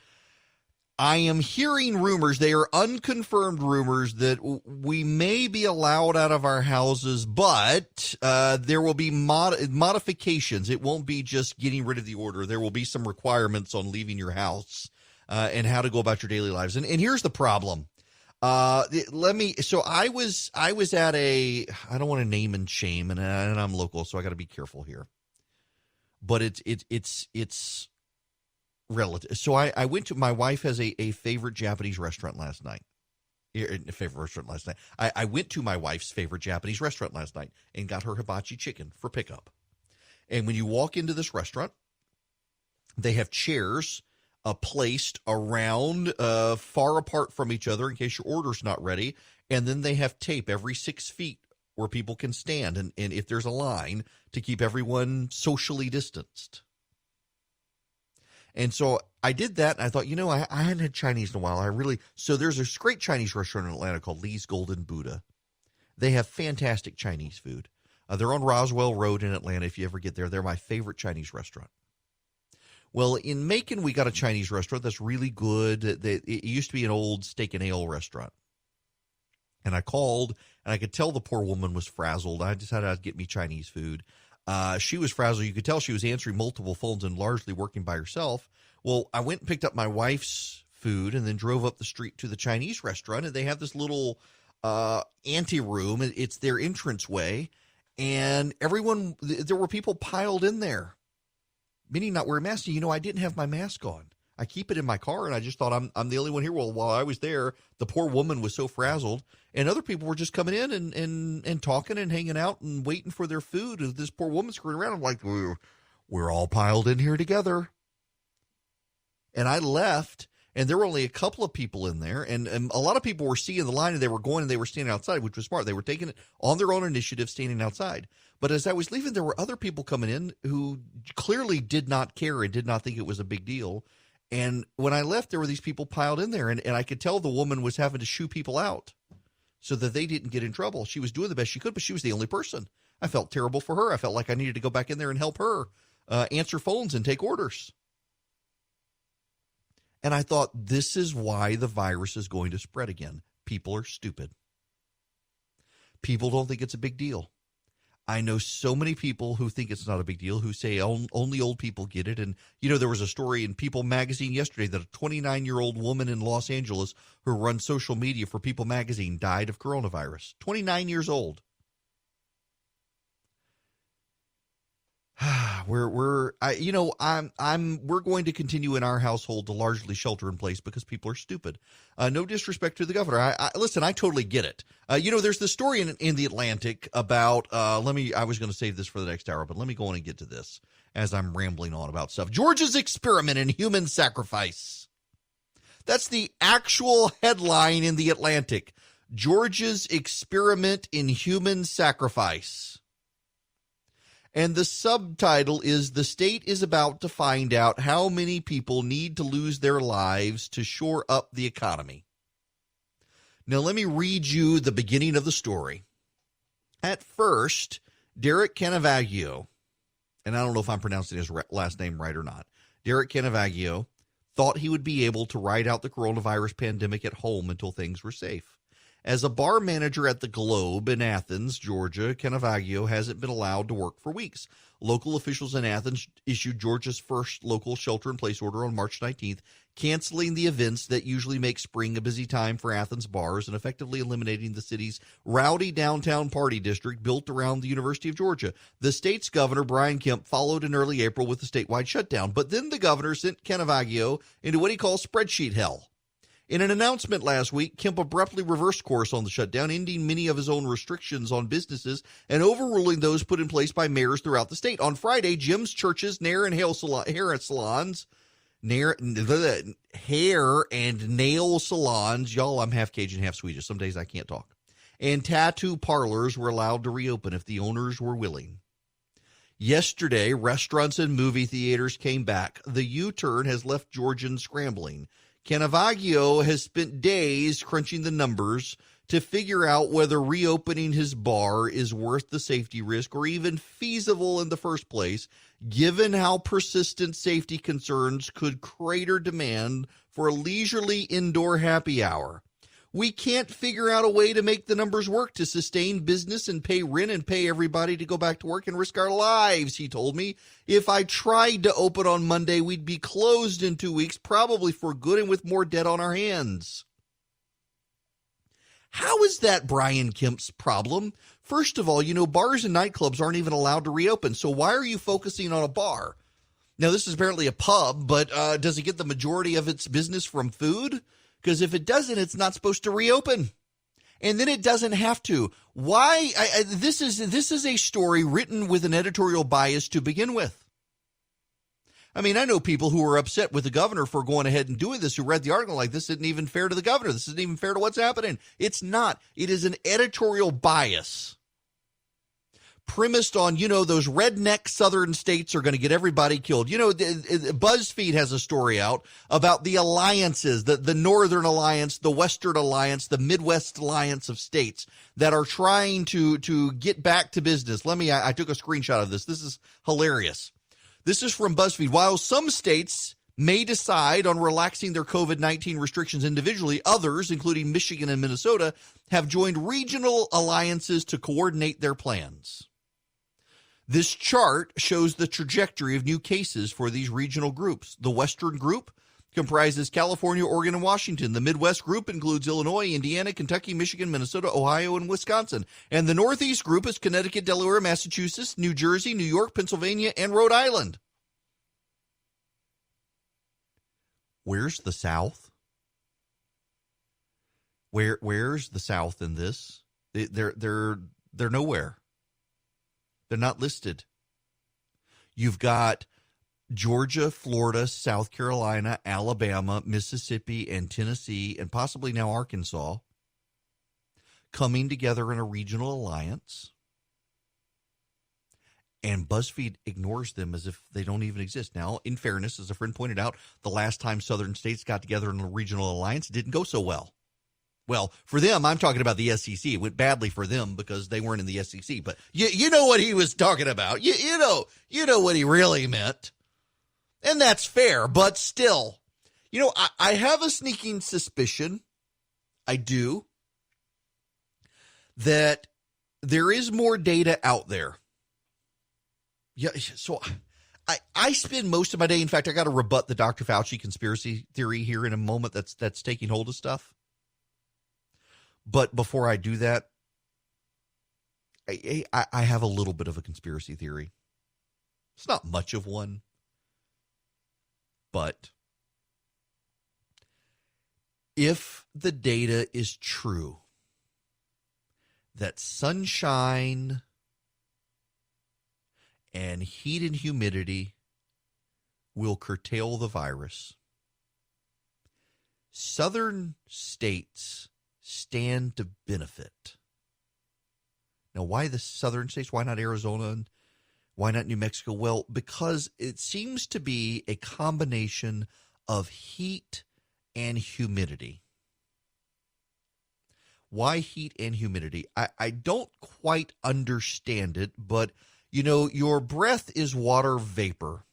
I am hearing rumors, they are unconfirmed rumors, that we may be allowed out of our houses, but there will be modifications. It won't be just getting rid of the order. There will be some requirements on leaving your house and how to go about your daily lives. And here's the problem. So I was at I don't want to name and shame, and I'm local, so I got to be careful here. But it's relative. So I went to, my wife has a favorite Japanese restaurant last night. I went to my wife's favorite Japanese restaurant last night and got her hibachi chicken for pickup. And when you walk into this restaurant, they have chairs placed around far apart from each other in case your order's not ready. And then they have tape every 6 feet where people can stand. And if there's a line, to keep everyone socially distanced. And so I did that, and I thought, I hadn't had Chinese in a while. So there's this great Chinese restaurant in Atlanta called Lee's Golden Buddha. They have fantastic Chinese food. They're on Roswell Road in Atlanta. If you ever get there, they're my favorite Chinese restaurant. Well, in Macon, we got a Chinese restaurant that's really good. It used to be an old steak and ale restaurant. And I called, and I could tell the poor woman was frazzled. I decided I'd get me Chinese food. She was frazzled. You could tell she was answering multiple phones and largely working by herself. Well, I went and picked up my wife's food and then drove up the street to the Chinese restaurant, and they have this little anteroom. It's their entranceway, and there were people piled in there, meaning not wearing masks. I didn't have my mask on. I keep it in my car, and I just thought I'm the only one here. Well, while I was there, the poor woman was so frazzled, and other people were just coming in and talking and hanging out and waiting for their food. And this poor woman screwing around. I'm like, we're all piled in here together. And I left, and there were only a couple of people in there, and a lot of people were seeing the line, and they were going, and they were standing outside, which was smart. They were taking it on their own initiative, standing outside. But as I was leaving, there were other people coming in who clearly did not care and did not think it was a big deal. And when I left, there were these people piled in there, and I could tell the woman was having to shoo people out so that they didn't get in trouble. She was doing the best she could, but she was the only person. I felt terrible for her. I felt like I needed to go back in there and help her answer phones and take orders. And I thought, this is why the virus is going to spread again. People are stupid. People don't think it's a big deal. I know so many people who think it's not a big deal, who say only old people get it. And, there was a story in People magazine yesterday that a 29-year-old woman in Los Angeles who runs social media for People magazine died of coronavirus. 29 years old. We're going to continue in our household to largely shelter in place because people are stupid. No disrespect to the governor. Listen, I totally get it. There's the story in the Atlantic about, I was going to save this for the next hour, but let me go on and get to this as I'm rambling on about stuff. Georgia's experiment in human sacrifice. That's the actual headline in the Atlantic. Georgia's experiment in human sacrifice. And the subtitle is, "The state is about to find out how many people need to lose their lives to shore up the economy." Now, let me read you the beginning of the story. At first, Derek Canavaggio, and I don't know if I'm pronouncing his last name right or not, Derek Canavaggio thought he would be able to ride out the coronavirus pandemic at home until things were safe. As a bar manager at the Globe in Athens, Georgia, Canavaggio hasn't been allowed to work for weeks. Local officials in Athens issued Georgia's first local shelter-in-place order on March 19th, canceling the events that usually make spring a busy time for Athens bars and effectively eliminating the city's rowdy downtown party district built around the University of Georgia. The state's governor, Brian Kemp, followed in early April with a statewide shutdown, but then the governor sent Canavaggio into what he calls spreadsheet hell. In an announcement last week, Kemp abruptly reversed course on the shutdown, ending many of his own restrictions on businesses and overruling those put in place by mayors throughout the state. On Friday, gyms, churches, hair and nail salons, y'all, I'm half Cajun, half Swedish. Some days I can't talk, and tattoo parlors were allowed to reopen if the owners were willing. Yesterday, restaurants and movie theaters came back. The U-turn has left Georgians scrambling. Canavaggio has spent days crunching the numbers to figure out whether reopening his bar is worth the safety risk or even feasible in the first place, given how persistent safety concerns could crater demand for a leisurely indoor happy hour. We can't figure out a way to make the numbers work to sustain business and pay rent and pay everybody to go back to work and risk our lives, he told me. If I tried to open on Monday, we'd be closed in 2 weeks, probably for good and with more debt on our hands. How is that Brian Kemp's problem? First of all, bars and nightclubs aren't even allowed to reopen, so why are you focusing on a bar? Now, this is apparently a pub, but does it get the majority of its business from food? Because if it doesn't, it's not supposed to reopen. And then it doesn't have to. Why? This is a story written with an editorial bias to begin with. I mean, I know people who are upset with the governor for going ahead and doing this, who read the article like, this isn't even fair to the governor. This isn't even fair to what's happening. It's not. It is an editorial bias premised on, those redneck southern states are going to get everybody killed. BuzzFeed has a story out about the alliances, the Northern Alliance, the Western Alliance, the Midwest Alliance of states that are trying to get back to business. I took a screenshot of this. This is hilarious. This is from BuzzFeed. While some states may decide on relaxing their COVID-19 restrictions individually, others, including Michigan and Minnesota, have joined regional alliances to coordinate their plans. This chart shows the trajectory of new cases for these regional groups. The Western group comprises California, Oregon, and Washington. The Midwest group includes Illinois, Indiana, Kentucky, Michigan, Minnesota, Ohio, and Wisconsin. And the Northeast group is Connecticut, Delaware, Massachusetts, New Jersey, New York, Pennsylvania, and Rhode Island. Where's the South? Where's the South in this? They're nowhere. They're not listed. You've got Georgia, Florida, South Carolina, Alabama, Mississippi, and Tennessee, and possibly now Arkansas, coming together in a regional alliance. And BuzzFeed ignores them as if they don't even exist. Now, in fairness, as a friend pointed out, the last time southern states got together in a regional alliance, it didn't go so well. Well, for them, I'm talking about the SEC. It went badly for them because they weren't in the SEC. But you know what he was talking about. You know what he really meant. And that's fair, but still. I have a sneaking suspicion, I do, that there is more data out there. Yeah, so I spend most of my day, in fact, I got to rebut the Dr. Fauci conspiracy theory here in a moment that's taking hold of stuff. But before I do that, I have a little bit of a conspiracy theory. It's not much of one, but if the data is true that sunshine and heat and humidity will curtail the virus, southern states stand to benefit. Now, why the southern states? Why not Arizona? And why not New Mexico? Well, because it seems to be a combination of heat and humidity. Why heat and humidity? I don't quite understand it, but, your breath is water vapor.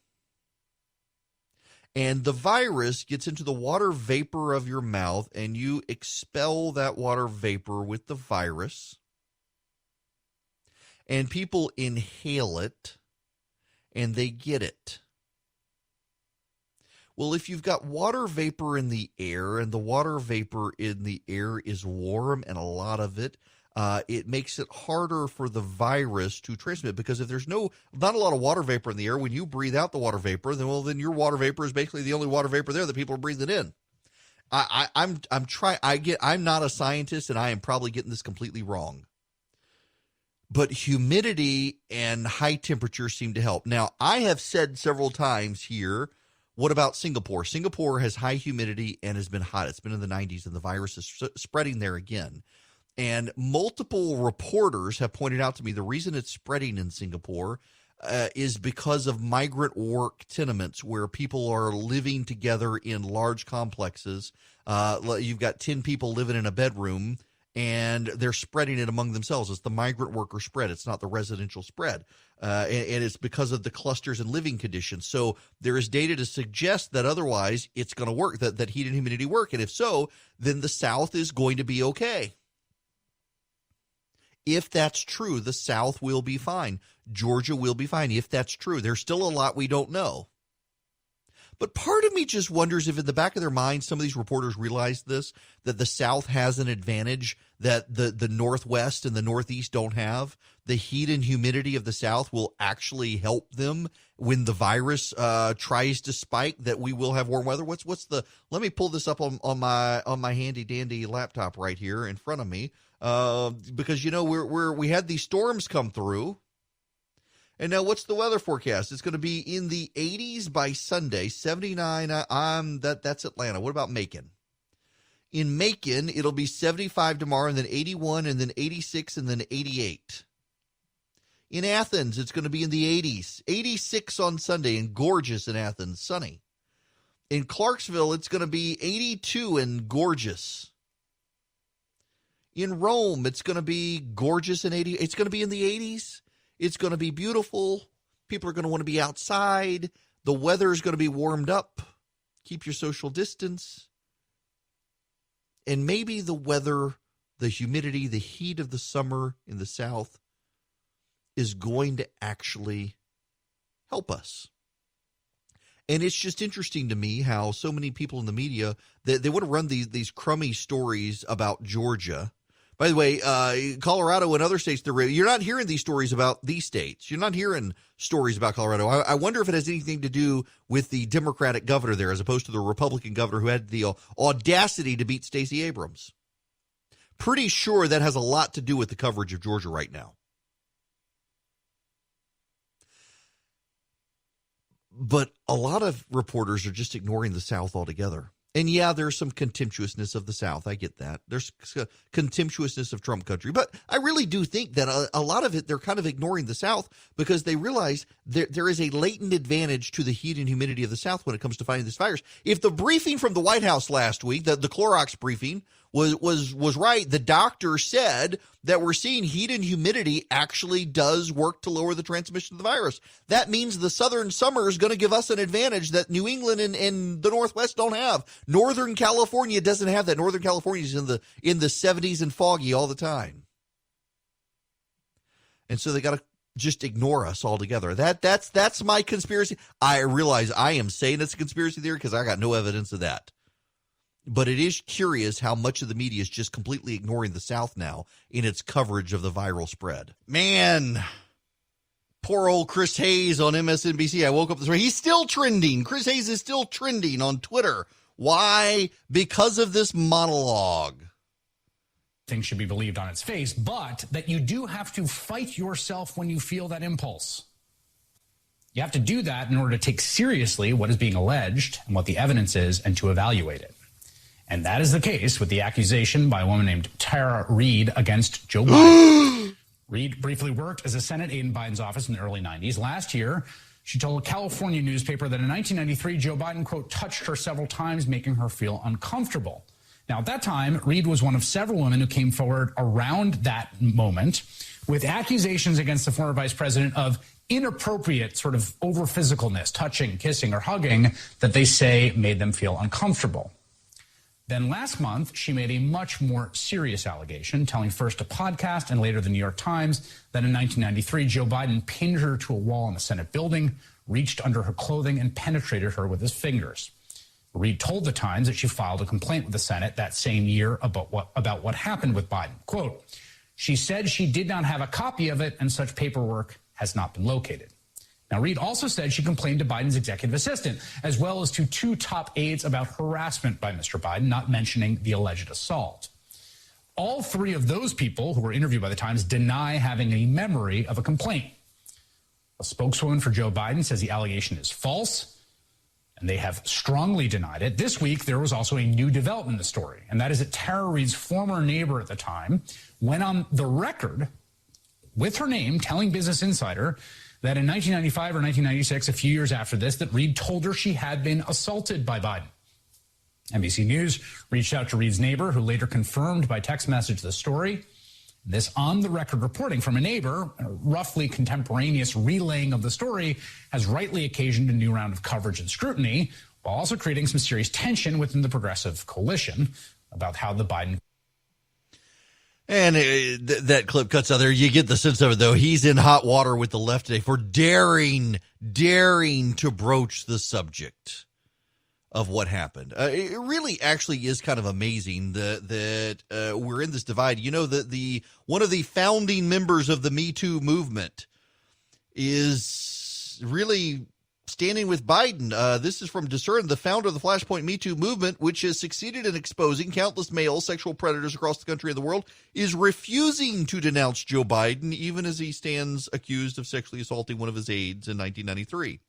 And the virus gets into the water vapor of your mouth, and you expel that water vapor with the virus. And people inhale it, and they get it. Well, if you've got water vapor in the air, and the water vapor in the air is warm, and a lot of it, it makes it harder for the virus to transmit, because if there's not a lot of water vapor in the air, when you breathe out the water vapor, then your water vapor is basically the only water vapor there that people are breathing in. I'm not a scientist, and I am probably getting this completely wrong. But humidity and high temperature seem to help. Now, I have said several times here, what about Singapore? Singapore has high humidity and has been hot. It's been in the 90s, and the virus is spreading there again. And multiple reporters have pointed out to me the reason it's spreading in Singapore is because of migrant work tenements where people are living together in large complexes. You've got 10 people living in a bedroom, and they're spreading it among themselves. It's the migrant worker spread. It's not the residential spread. And it's because of the clusters and living conditions. So there is data to suggest that otherwise it's going to work, that heat and humidity work. And if so, then the South is going to be okay. If that's true, the South will be fine. Georgia will be fine. If that's true, there's still a lot we don't know. But part of me just wonders if in the back of their mind, some of these reporters realize this, that the South has an advantage that the Northwest and the Northeast don't have. The heat and humidity of the South will actually help them when the virus tries to spike, that we will have warm weather. Let me pull this up on my handy dandy laptop right here in front of me. Because, we had these storms come through. And now what's the weather forecast? It's going to be in the 80s by Sunday, 79. That's Atlanta. What about Macon? In Macon, it'll be 75 tomorrow, and then 81, and then 86, and then 88. In Athens, it's going to be in the 80s, 86 on Sunday, and gorgeous in Athens, sunny. In Clarksville, it's going to be 82 and gorgeous. In Rome, it's going to be gorgeous and 80. It's going to be in the 80s. It's going to be beautiful. People are going to want to be outside. The weather is going to be warmed up. Keep your social distance. And maybe the weather, the humidity, the heat of the summer in the South is going to actually help us. And it's just interesting to me how so many people in the media, they want to run these crummy stories about Georgia. By the way, Colorado and other states, you're not hearing these stories about these states. You're not hearing stories about Colorado. I wonder if it has anything to do with the Democratic governor there as opposed to the Republican governor who had the audacity to beat Stacey Abrams. Pretty sure that has a lot to do with the coverage of Georgia right now. But a lot of reporters are just ignoring the South altogether. And yeah, there's some contemptuousness of the South. I get that. There's contemptuousness of Trump country. But I really do think that a lot of it, they're kind of ignoring the South because they realize there is a latent advantage to the heat and humidity of the South when it comes to fighting this virus. If the briefing from the White House last week, the Clorox briefing, was right, the doctor said that we're seeing heat and humidity actually does work to lower the transmission of the virus. That means the southern summer is going to give us an advantage that New England and the Northwest don't have. Northern California doesn't have that. Northern California is in the 70s and foggy all the time. And so they got to just ignore us altogether. That's my conspiracy. I realize I am saying it's a conspiracy theory because I got no evidence of that. But it is curious how much of the media is just completely ignoring the South now in its coverage of the viral spread. Man, poor old Chris Hayes on MSNBC. I woke up this morning. He's still trending. Chris Hayes is still trending on Twitter. Why? Because of this monologue. Things should be believed on its face, but that you do have to fight yourself when you feel that impulse. You have to do that in order to take seriously what is being alleged and what the evidence is and to evaluate it. And that is the case with the accusation by a woman named Tara Reid against Joe Biden. Reid briefly worked as a Senate aide in Biden's office in the early 90s. Last year, she told a California newspaper that in 1993, Joe Biden, quote, touched her several times, making her feel uncomfortable. Now, at that time, Reid was one of several women who came forward around that moment with accusations against the former vice president of inappropriate sort of over-physicalness, touching, kissing, or hugging that they say made them feel uncomfortable. Then last month, she made a much more serious allegation, telling first a podcast and later the New York Times that in 1993, Joe Biden pinned her to a wall in the Senate building, reached under her clothing, and penetrated her with his fingers. Reid told the Times that she filed a complaint with the Senate that same year about what happened with Biden. Quote, she said she did not have a copy of it and such paperwork has not been located. Now, Reid also said she complained to Biden's executive assistant, as well as to two top aides about harassment by Mr. Biden, not mentioning the alleged assault. All three of those people who were interviewed by the Times deny having a memory of a complaint. A spokeswoman for Joe Biden says the allegation is false, and they have strongly denied it. This week, there was also a new development in the story, and that is that Tara Reid's former neighbor at the time went on the record with her name telling Business Insider that in 1995 or 1996, a few years after this, that Reid told her she had been assaulted by Biden. NBC News reached out to Reid's neighbor, who later confirmed by text message the story. This on-the-record reporting from a neighbor, a roughly contemporaneous relaying of the story, has rightly occasioned a new round of coverage and scrutiny, while also creating some serious tension within the progressive coalition about how the Biden... And that clip cuts out there. You get the sense of it, though. He's in hot water with the left today for daring to broach the subject of what happened. It really actually is kind of amazing that we're in this divide. You know, the one of the founding members of the Me Too movement is really standing with Biden. This is from Discern, the founder of the Flashpoint Me Too movement, which has succeeded in exposing countless male sexual predators across the country and the world, is refusing to denounce Joe Biden, even as he stands accused of sexually assaulting one of his aides in 1993.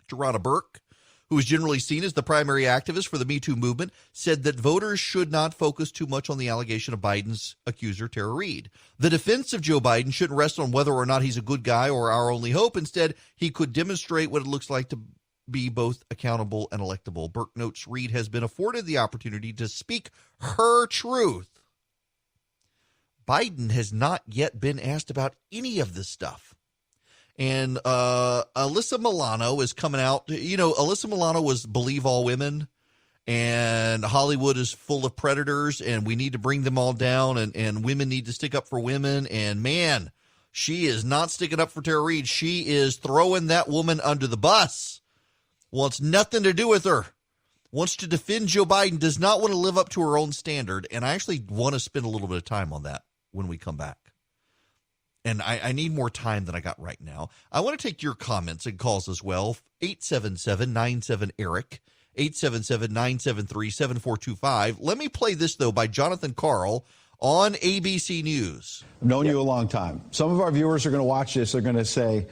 Tarana Burke, who is generally seen as the primary activist for the Me Too movement, said that voters should not focus too much on the allegation of Biden's accuser, Tara Reid. The defense of Joe Biden shouldn't rest on whether or not he's a good guy or our only hope. Instead, he could demonstrate what it looks like to be both accountable and electable. Burke notes Reid has been afforded the opportunity to speak her truth. Biden has not yet been asked about any of this stuff. And Alyssa Milano is coming out. You know, Alyssa Milano was Believe All Women, and Hollywood is full of predators, and we need to bring them all down, and women need to stick up for women. And, man, she is not sticking up for Tara Reid. She is throwing that woman under the bus. Wants nothing to do with her. Wants to defend Joe Biden. Does not want to live up to her own standard. And I actually want to spend a little bit of time on that when we come back. And I need more time than I got right now. I want to take your comments and calls as well. 877-97-ERIC, 877-973-7425. Let me play this, though, by Jonathan Karl on ABC News. I've known you a long time. Some of our viewers are going to watch this. They're going to say,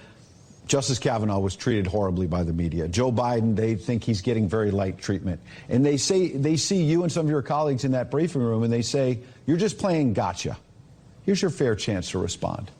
Justice Kavanaugh was treated horribly by the media. Joe Biden, they think he's getting very light treatment. And they see you and some of your colleagues in that briefing room, and they say, you're just playing gotcha. Here's your fair chance to respond.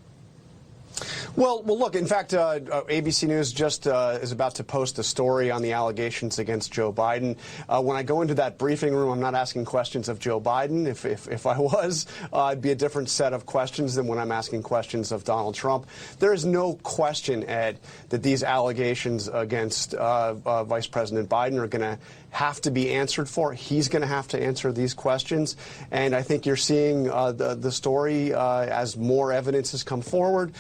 Well, look, in fact, ABC News just is about to post a story on the allegations against Joe Biden. When I go into that briefing room, I'm not asking questions of Joe Biden. If I was, it'd be a different set of questions than when I'm asking questions of Donald Trump. There is no question, Ed, that these allegations against Vice President Biden are going to have to be answered for. He's going to have to answer these questions. And I think you're seeing the story as more evidence has come forward.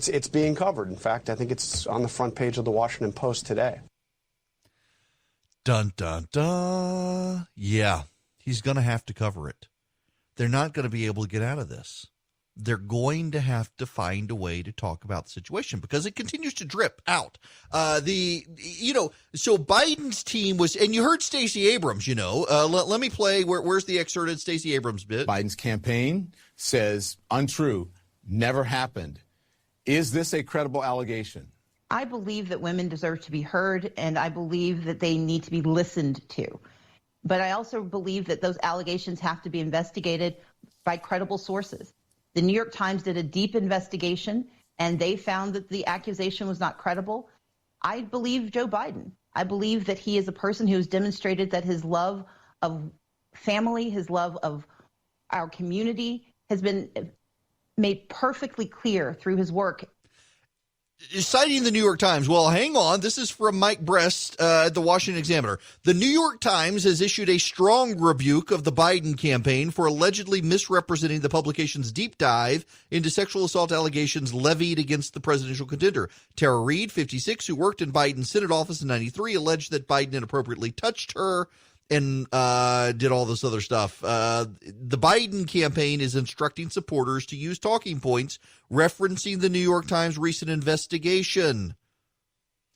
It's being covered. In fact, I think it's on the front page of the Washington Post today. Dun, dun, dun. Yeah, he's going to have to cover it. They're not going to be able to get out of this. They're going to have to find a way to talk about the situation because it continues to drip out. So Biden's team was, and you heard Stacey Abrams, let me play, where's the excerpted Stacey Abrams bit? Biden's campaign says untrue, never happened. Is this a credible allegation? I believe that women deserve to be heard, and I believe that they need to be listened to. But I also believe that those allegations have to be investigated by credible sources. The New York Times did a deep investigation, and they found that the accusation was not credible. I believe Joe Biden. I believe that he is a person who has demonstrated that his love of family, his love of our community has been made perfectly clear through his work. Citing the New York Times. Well, hang on. This is from Mike Brest at the Washington Examiner. The New York Times has issued a strong rebuke of the Biden campaign for allegedly misrepresenting the publication's deep dive into sexual assault allegations levied against the presidential contender. Tara Reid, 56, who worked in Biden's Senate office in 93, alleged that Biden inappropriately touched her and did all this other stuff. The Biden campaign is instructing supporters to use talking points referencing the New York Times recent investigation.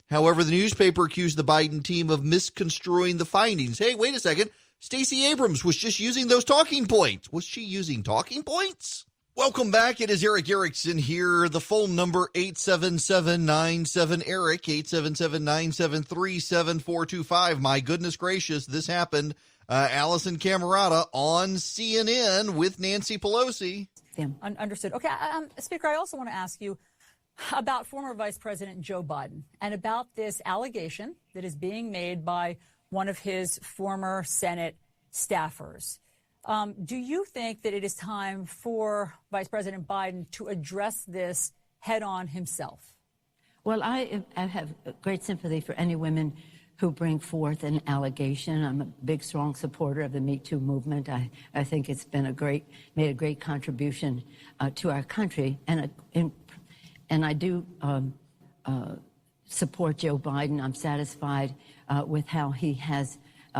However, the newspaper accused the Biden team of misconstruing the findings. Hey, wait a second. Stacey Abrams was just using those talking points. Was she using talking points? Welcome back. It is Eric Erickson here. The phone number 877-97-ERIC, 877-973-7425. My goodness gracious, this happened. Allison Camerata on CNN with Nancy Pelosi. Understood. Okay, Speaker, I also want to ask you about former Vice President Joe Biden and about this allegation that is being made by one of his former Senate staffers. Do you think that it is time for Vice President Biden to address this head on himself? Well, I have great sympathy for any women who bring forth an allegation. I'm a big, strong supporter of the Me Too movement. I think it's been made a great contribution to our country. And I do support Joe Biden. I'm satisfied with how he has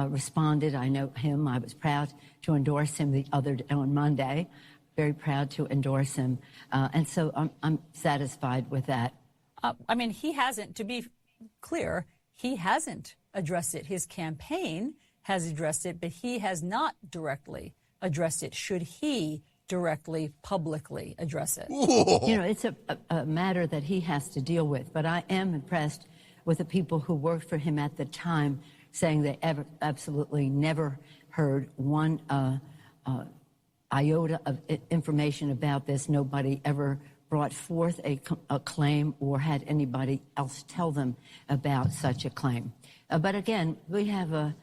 responded. I know him. I was proud to endorse him on Monday. Very proud to endorse him. And so I'm satisfied with that. He hasn't, to be clear, he hasn't addressed it. His campaign has addressed it, but he has not directly addressed it. Should he directly, publicly address it? It's a matter that he has to deal with. But I am impressed with the people who worked for him at the time, saying they absolutely never heard one iota of information about this. Nobody ever brought forth a claim or had anybody else tell them about such a claim. But again, we have an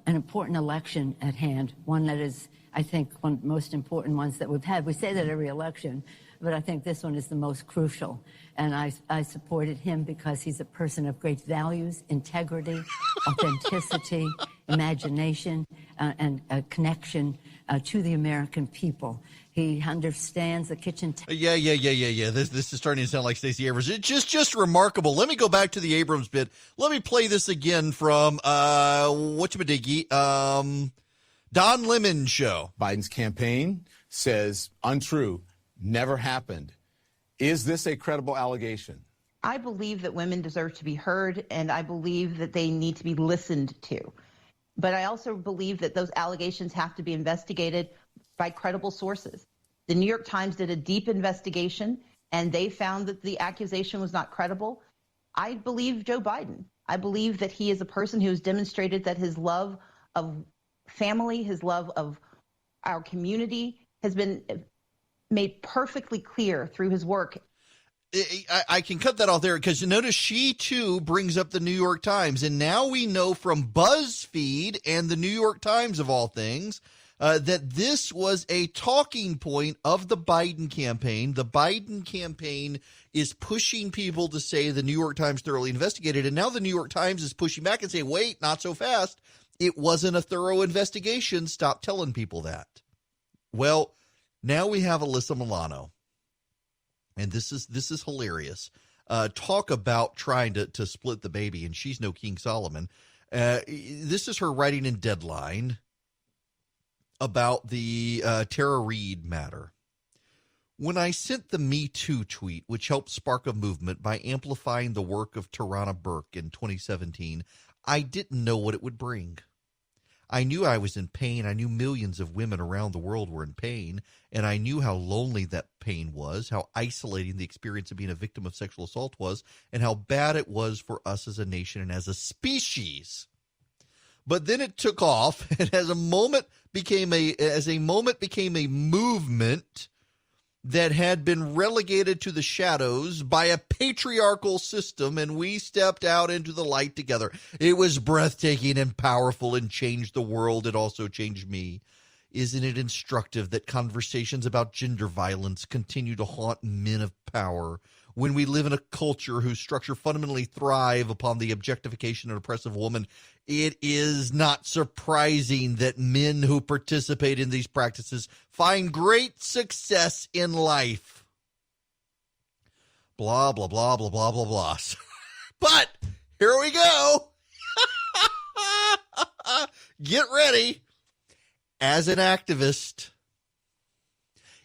important election at hand, one that is, I think, one of the most important ones that we've had. We say that every election, but I think this one is the most crucial. And I supported him because he's a person of great values, integrity, authenticity, imagination, and a connection to the American people. He understands the kitchen. Yeah. This is starting to sound like Stacey Abrams. It's just remarkable. Let me go back to the Abrams bit. Let me play this again from whatchamadiggity, Don Lemon show. Biden's campaign says untrue, never happened. Is this a credible allegation? I believe that women deserve to be heard, and I believe that they need to be listened to. But I also believe that those allegations have to be investigated by credible sources. The New York Times did a deep investigation, and they found that the accusation was not credible. I believe Joe Biden. I believe that he is a person who has demonstrated that his love of family, his love of our community has been made perfectly clear through his work. I can cut that off there because you notice she too brings up the New York Times. And now we know from BuzzFeed and the New York Times of all things that this was a talking point of the Biden campaign. The Biden campaign is pushing people to say the New York Times thoroughly investigated. And now the New York Times is pushing back and saying, wait, not so fast. It wasn't a thorough investigation. Stop telling people that. Well, now we have Alyssa Milano. And this is hilarious. Talk about trying to split the baby, and she's no King Solomon. This is her writing in Deadline about the Tara Reade matter. When I sent the Me Too tweet, which helped spark a movement by amplifying the work of Tarana Burke in 2017, I didn't know what it would bring. I knew I was in pain. I knew millions of women around the world were in pain, and I knew how lonely that pain was, how isolating the experience of being a victim of sexual assault was, and how bad it was for us as a nation and as a species. But then it took off, and as a moment became a movement that had been relegated to the shadows by a patriarchal system, and we stepped out into the light together. It was breathtaking and powerful and changed the world. It also changed me. Isn't it instructive that conversations about gender violence continue to haunt men of power when we live in a culture whose structure fundamentally thrive upon the objectification and oppressive woman? It is not surprising that men who participate in these practices find great success in life. Blah, blah, blah, blah, blah, blah, blah. But here we go. Get ready. As an activist,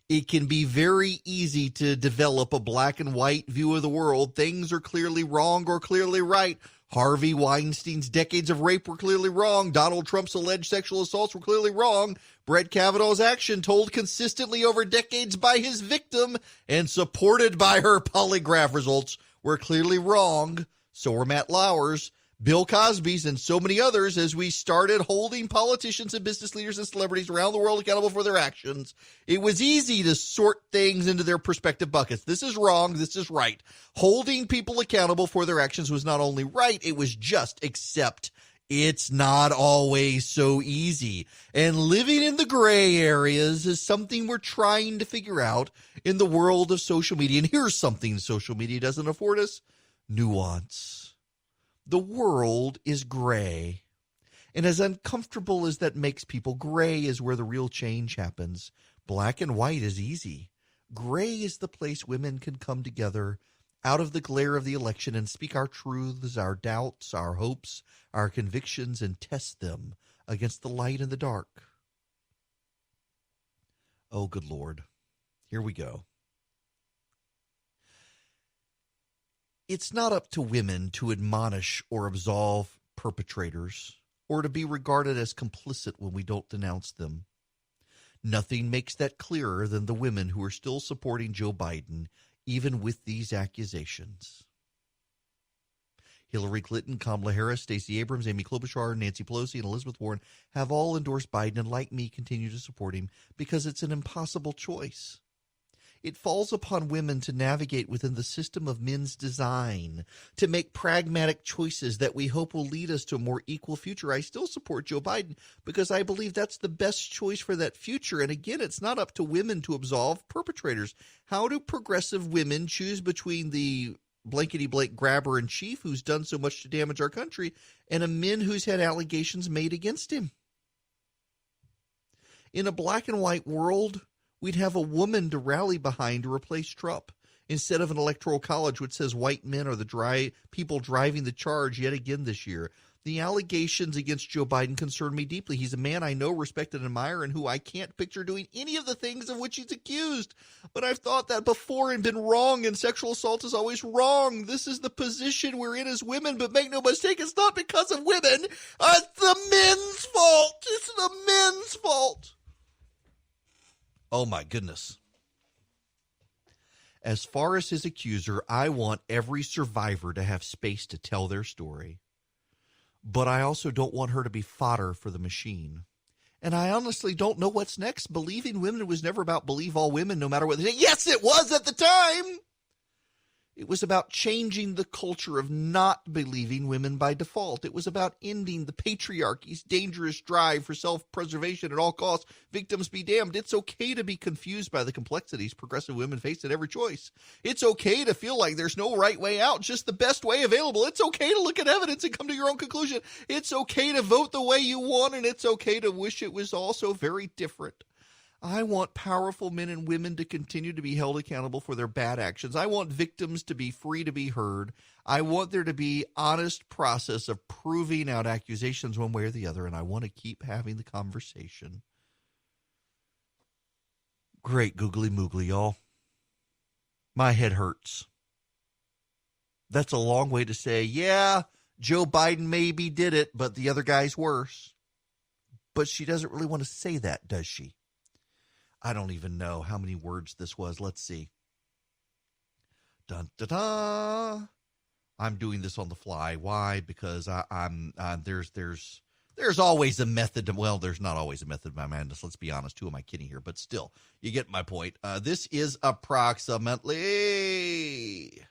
it can be very easy to develop a black and white view of the world. Things are clearly wrong or clearly right. Harvey Weinstein's decades of rape were clearly wrong. Donald Trump's alleged sexual assaults were clearly wrong. Brett Kavanaugh's action, told consistently over decades by his victim and supported by her polygraph results, were clearly wrong. So were Matt Lauer's, Bill Cosby's, and so many others as we started holding politicians and business leaders and celebrities around the world accountable for their actions. It was easy to sort things into their perspective buckets. This is wrong. This is right. Holding people accountable for their actions was not only right, it was just, except it's not always so easy. And living in the gray areas is something we're trying to figure out in the world of social media. And here's something social media doesn't afford us: nuance. The world is gray. And as uncomfortable as that makes people, gray is where the real change happens. Black and white is easy. Gray is the place women can come together out of the glare of the election and speak our truths, our doubts, our hopes, our convictions, and test them against the light and the dark. Oh, good Lord. Here we go. It's not up to women to admonish or absolve perpetrators or to be regarded as complicit when we don't denounce them. Nothing makes that clearer than the women who are still supporting Joe Biden, even with these accusations. Hillary Clinton, Kamala Harris, Stacey Abrams, Amy Klobuchar, Nancy Pelosi, and Elizabeth Warren have all endorsed Biden and, like me, continue to support him because it's an impossible choice. It falls upon women to navigate within the system of men's design, to make pragmatic choices that we hope will lead us to a more equal future. I still support Joe Biden because I believe that's the best choice for that future. And again, it's not up to women to absolve perpetrators. How do progressive women choose between the blankety-blank grabber in chief who's done so much to damage our country and a man who's had allegations made against him? In a black and white world, we'd have a woman to rally behind to replace Trump instead of an electoral college which says white men are the people driving the charge yet again this year. The allegations against Joe Biden concern me deeply. He's a man I know, respect, and admire, and who I can't picture doing any of the things of which he's accused. But I've thought that before and been wrong, and sexual assault is always wrong. This is the position we're in as women, but make no mistake, it's not because of women. It's the men's fault. It's the men's fault. Oh, my goodness. As far as his accuser, I want every survivor to have space to tell their story. But I also don't want her to be fodder for the machine. And I honestly don't know what's next. Believing women was never about believe all women, no matter what they say. Yes, it was at the time. It was about changing the culture of not believing women by default. It was about ending the patriarchy's dangerous drive for self-preservation at all costs. Victims be damned. It's okay to be confused by the complexities progressive women face at every choice. It's okay to feel like there's no right way out, just the best way available. It's okay to look at evidence and come to your own conclusion. It's okay to vote the way you want, and it's okay to wish it was also very different. I want powerful men and women to continue to be held accountable for their bad actions. I want victims to be free to be heard. I want there to be honest process of proving out accusations one way or the other, and I want to keep having the conversation. Great googly moogly, y'all. My head hurts. That's a long way to say, yeah, Joe Biden maybe did it, but the other guy's worse. But she doesn't really want to say that, does she? I don't even know how many words this was. Let's see. Dun, da, da. I'm doing this on the fly. Why? Because there's always a method. Well, there's not always a method of my madness. Let's be honest. Who am I kidding here? But still, you get my point. This is approximately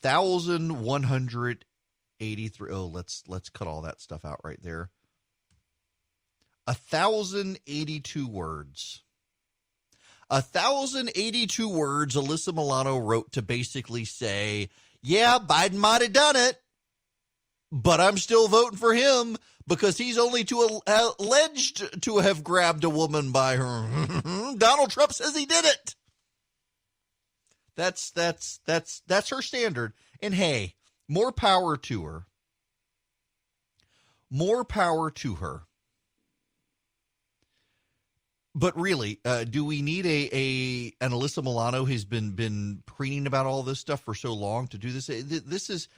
1,183. Oh, let's cut all that stuff out right there. 1,082 words. 1,082 words Alyssa Milano wrote to basically say, yeah, Biden might have done it, but I'm still voting for him because he's only alleged to have grabbed a woman by her. Donald Trump says he did it. That's her standard. And hey, more power to her. More power to her. But really, do we need an Alyssa Milano who's been preening about all this stuff for so long to do this? This is.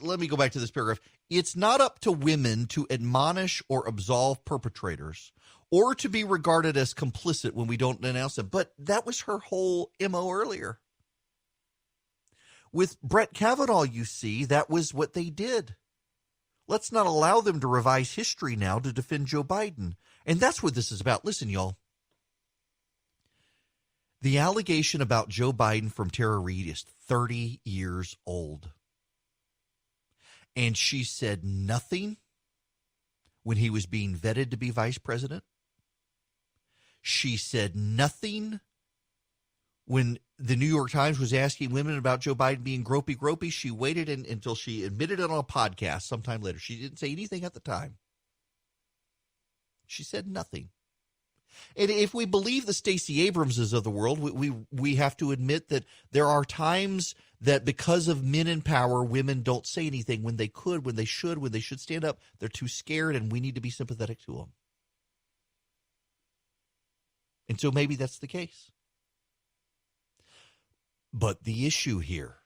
Let me go back to this paragraph. It's not up to women to admonish or absolve perpetrators, or to be regarded as complicit when we don't announce them. But that was her whole MO earlier. With Brett Kavanaugh, you see, that was what they did. Let's not allow them to revise history now to defend Joe Biden. And that's what this is about. Listen, y'all. The allegation about Joe Biden from Tara Reade is 30 years old. And she said nothing when he was being vetted to be vice president. She said nothing when the New York Times was asking women about Joe Biden being gropey. She waited until she admitted it on a podcast sometime later. She didn't say anything at the time. She said nothing. And if we believe the Stacey Abramses of the world, we have to admit that there are times that because of men in power, women don't say anything when they could, when they should stand up. They're too scared, and we need to be sympathetic to them. And so maybe that's the case. But the issue here,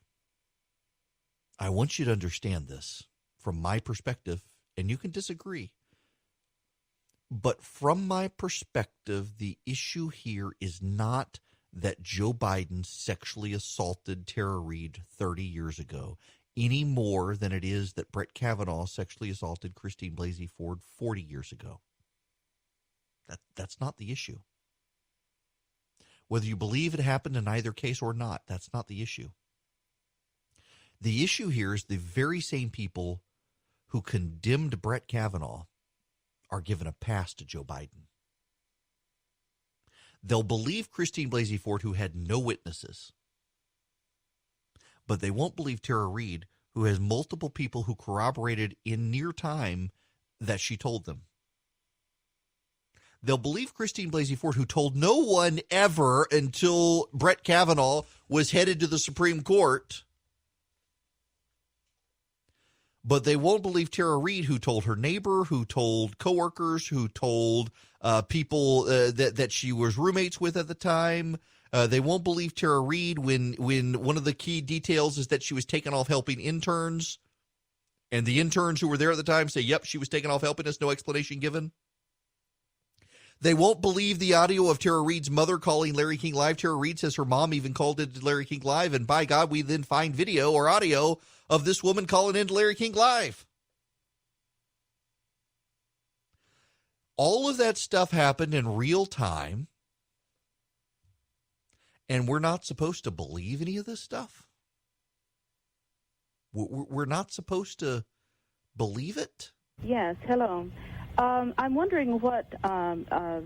I want you to understand this from my perspective, and you can disagree. But from my perspective, the issue here is not that Joe Biden sexually assaulted Tara Reade 30 years ago any more than it is that Brett Kavanaugh sexually assaulted Christine Blasey Ford 40 years ago. That's not the issue. Whether you believe it happened in either case or not, that's not the issue. The issue here is the very same people who condemned Brett Kavanaugh are given a pass to Joe Biden. They'll believe Christine Blasey Ford, who had no witnesses. But they won't believe Tara Reade, who has multiple people who corroborated in near time that she told them. They'll believe Christine Blasey Ford, who told no one ever until Brett Kavanaugh was headed to the Supreme Court. But they won't believe Tara Reade, who told her neighbor, who told coworkers, who told people that she was roommates with at the time. They won't believe Tara Reade when one of the key details is that she was taken off helping interns. And the interns who were there at the time say, yep, she was taken off helping us, no explanation given. They won't believe the audio of Tara Reade's mother calling Larry King live. Tara Reade says her mom even called into Larry King live, and by God, we then find video or audio of this woman calling into Larry King live. All of that stuff happened in real time, and we're not supposed to believe any of this stuff. We're not supposed to believe it? Yes, hello. I'm wondering what a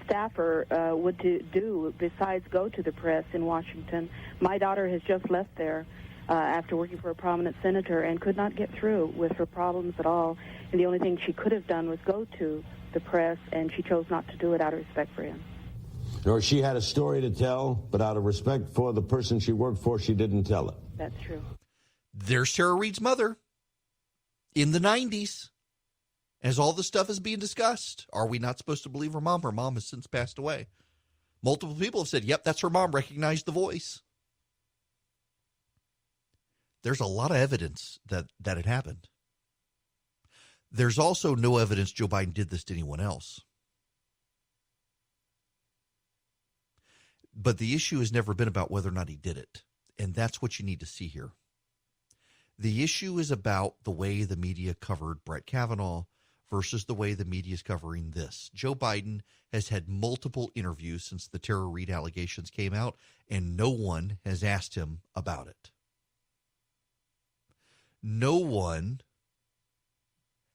staffer would do besides go to the press in Washington. My daughter has just left there after working for a prominent senator and could not get through with her problems at all. And the only thing she could have done was go to the press, and she chose not to do it out of respect for him. Or she had a story to tell, but out of respect for the person she worked for, she didn't tell it. That's true. There's Tara Reade's mother in the 90s. As all this stuff is being discussed, are we not supposed to believe her mom? Her mom has since passed away. Multiple people have said, yep, that's her mom, recognized the voice. There's a lot of evidence that it happened. There's also no evidence Joe Biden did this to anyone else. But the issue has never been about whether or not he did it. And that's what you need to see here. The issue is about the way the media covered Brett Kavanaugh versus the way the media is covering this. Joe Biden has had multiple interviews since the Tara Reade allegations came out, and no one has asked him about it. No one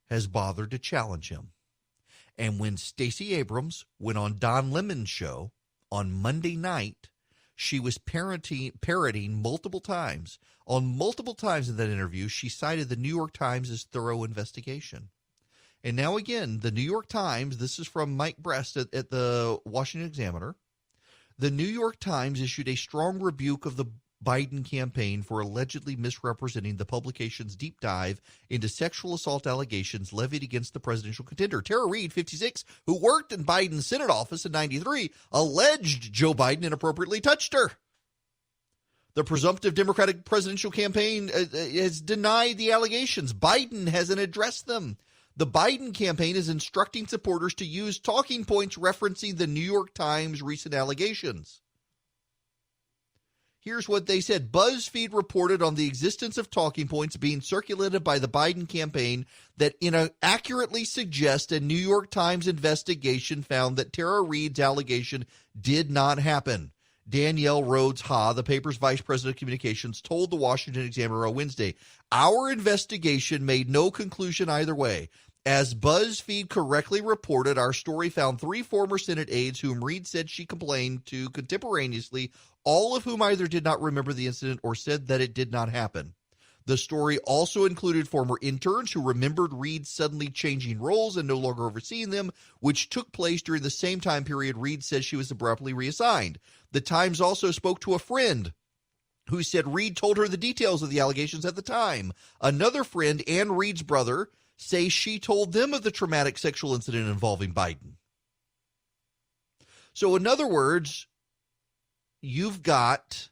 has bothered to challenge him. And when Stacey Abrams went on Don Lemon's show on Monday night, she was parroting multiple times. On multiple times in that interview, she cited the New York Times' thorough investigation. And now again, the New York Times, this is from Mike Brest at the Washington Examiner, the New York Times issued a strong rebuke of the Biden campaign for allegedly misrepresenting the publication's deep dive into sexual assault allegations levied against the presidential contender. Tara Reade, 56, who worked in Biden's Senate office in 93, alleged Joe Biden inappropriately touched her. The presumptive Democratic presidential campaign has denied the allegations. Biden hasn't addressed them. The Biden campaign is instructing supporters to use talking points referencing the New York Times' recent allegations. Here's what they said. BuzzFeed reported on the existence of talking points being circulated by the Biden campaign that accurately suggest a New York Times investigation found that Tara Reade's allegation did not happen. Danielle Rhodes-Ha, the paper's vice president of communications, told the Washington Examiner on Wednesday, "Our investigation made no conclusion either way. As BuzzFeed correctly reported, our story found 3 former Senate aides whom Reade said she complained to contemporaneously, all of whom either did not remember the incident or said that it did not happen. The story also included former interns who remembered Reade suddenly changing roles and no longer overseeing them, which took place during the same time period Reade says she was abruptly reassigned. The Times also spoke to a friend who said Reade told her the details of the allegations at the time. Another friend, Ann Reade's brother, say she told them of the traumatic sexual incident involving Biden." So in other words, you've got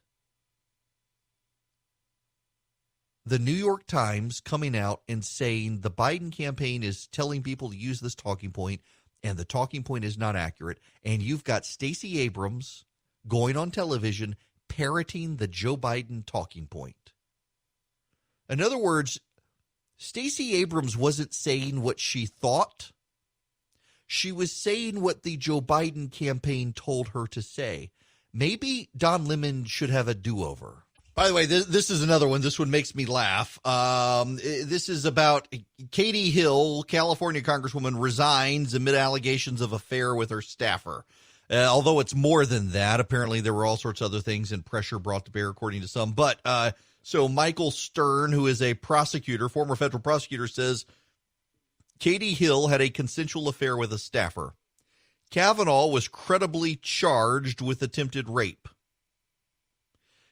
the New York Times coming out and saying the Biden campaign is telling people to use this talking point, and the talking point is not accurate. And you've got Stacey Abrams going on television parroting the Joe Biden talking point. In other words, Stacey Abrams wasn't saying what she thought. She was saying what the Joe Biden campaign told her to say. Maybe Don Lemon should have a do-over. By the way, this is another one. This one makes me laugh. This is about Katie Hill, California Congresswoman, resigns amid allegations of affair with her staffer. Although it's more than that. Apparently there were all sorts of other things and pressure brought to bear, according to some. But so Michael Stern, who is a prosecutor, former federal prosecutor, says Katie Hill had a consensual affair with a staffer. Kavanaugh was credibly charged with attempted rape.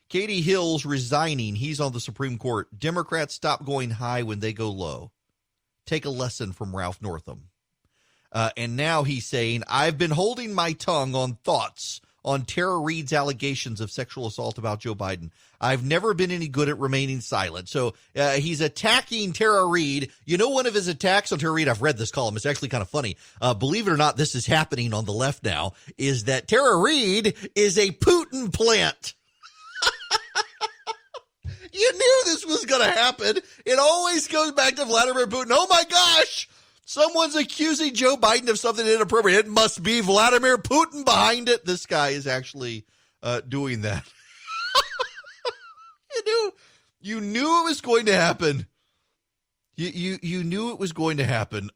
Katie Hill's resigning. He's on the Supreme Court. Democrats stop going high when they go low. Take a lesson from Ralph Northam. And now he's saying, I've been holding my tongue on thoughts on Tara Reade's allegations of sexual assault about Joe Biden. I've never been any good at remaining silent. So he's attacking Tara Reade. You know, one of his attacks on Tara Reade, I've read this column. It's actually kind of funny. Believe it or not, this is happening on the left now, is that Tara Reade is a Putin plant. You knew this was going to happen. It always goes back to Vladimir Putin. Oh, my gosh. Someone's accusing Joe Biden of something inappropriate. It must be Vladimir Putin behind it. This guy is actually doing that. You knew it was going to happen. You knew it was going to happen.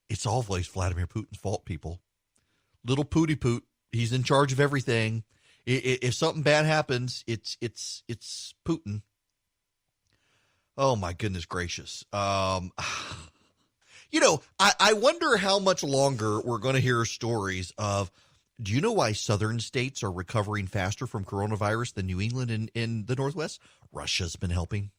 It's always Vladimir Putin's fault, people. Little Pooty Poot. He's in charge of everything. If something bad happens, it's Putin. Oh, my goodness gracious. I wonder how much longer we're going to hear stories of, do you know why southern states are recovering faster from coronavirus than New England and the Northwest? Russia's been helping.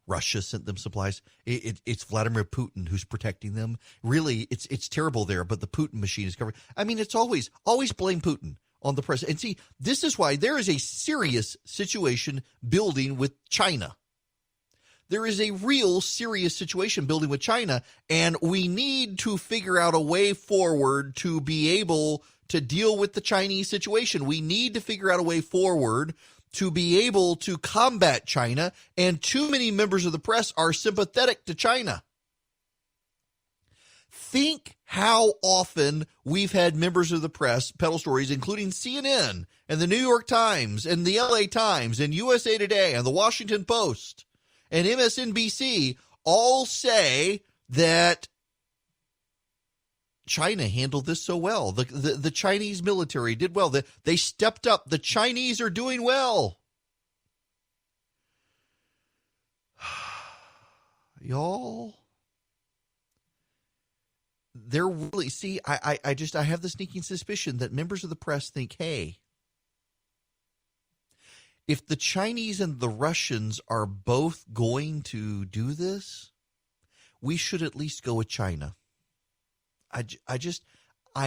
Russia sent them supplies. It's Vladimir Putin who's protecting them. Really, it's terrible there, but the Putin machine is covering. I mean, it's always blame Putin on the president. And see, this is why there is a serious situation building with China. There is a real serious situation building with China, and we need to figure out a way forward to be able to deal with the Chinese situation. We need to figure out a way forward to be able to combat China, and too many members of the press are sympathetic to China. Think how often we've had members of the press peddle stories, including CNN and the New York Times and the LA Times and USA Today and the Washington Post and MSNBC, all say that China handled this so well. The Chinese military did well. They stepped up. The Chinese are doing well. Y'all, they're really, see, I have the sneaking suspicion that members of the press think, hey, if the Chinese and the Russians are both going to do this, we should at least go with China. I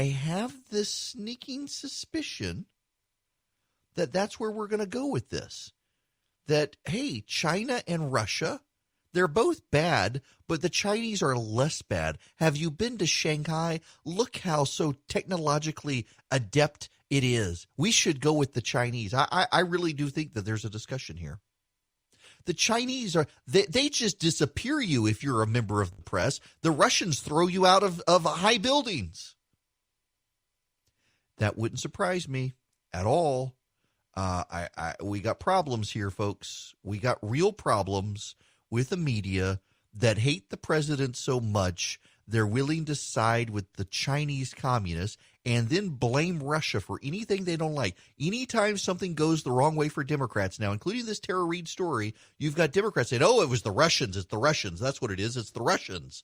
have this sneaking suspicion that that's where we're going to go with this. That, hey, China and Russia, they're both bad, but the Chinese are less bad. Have you been to Shanghai? Look how so technologically adept it is. We should go with the Chinese. I really do think that there's a discussion here. The Chinese they just disappear you if you're a member of the press. The Russians throw you out of high buildings. That wouldn't surprise me at all. We got problems here, folks. We got real problems with the media that hate the president so much they're willing to side with the Chinese communists and then blame Russia for anything they don't like. Anytime something goes the wrong way for Democrats now, including this Tara Reade story, you've got Democrats saying, oh, it was the Russians. It's the Russians. That's what it is. It's the Russians.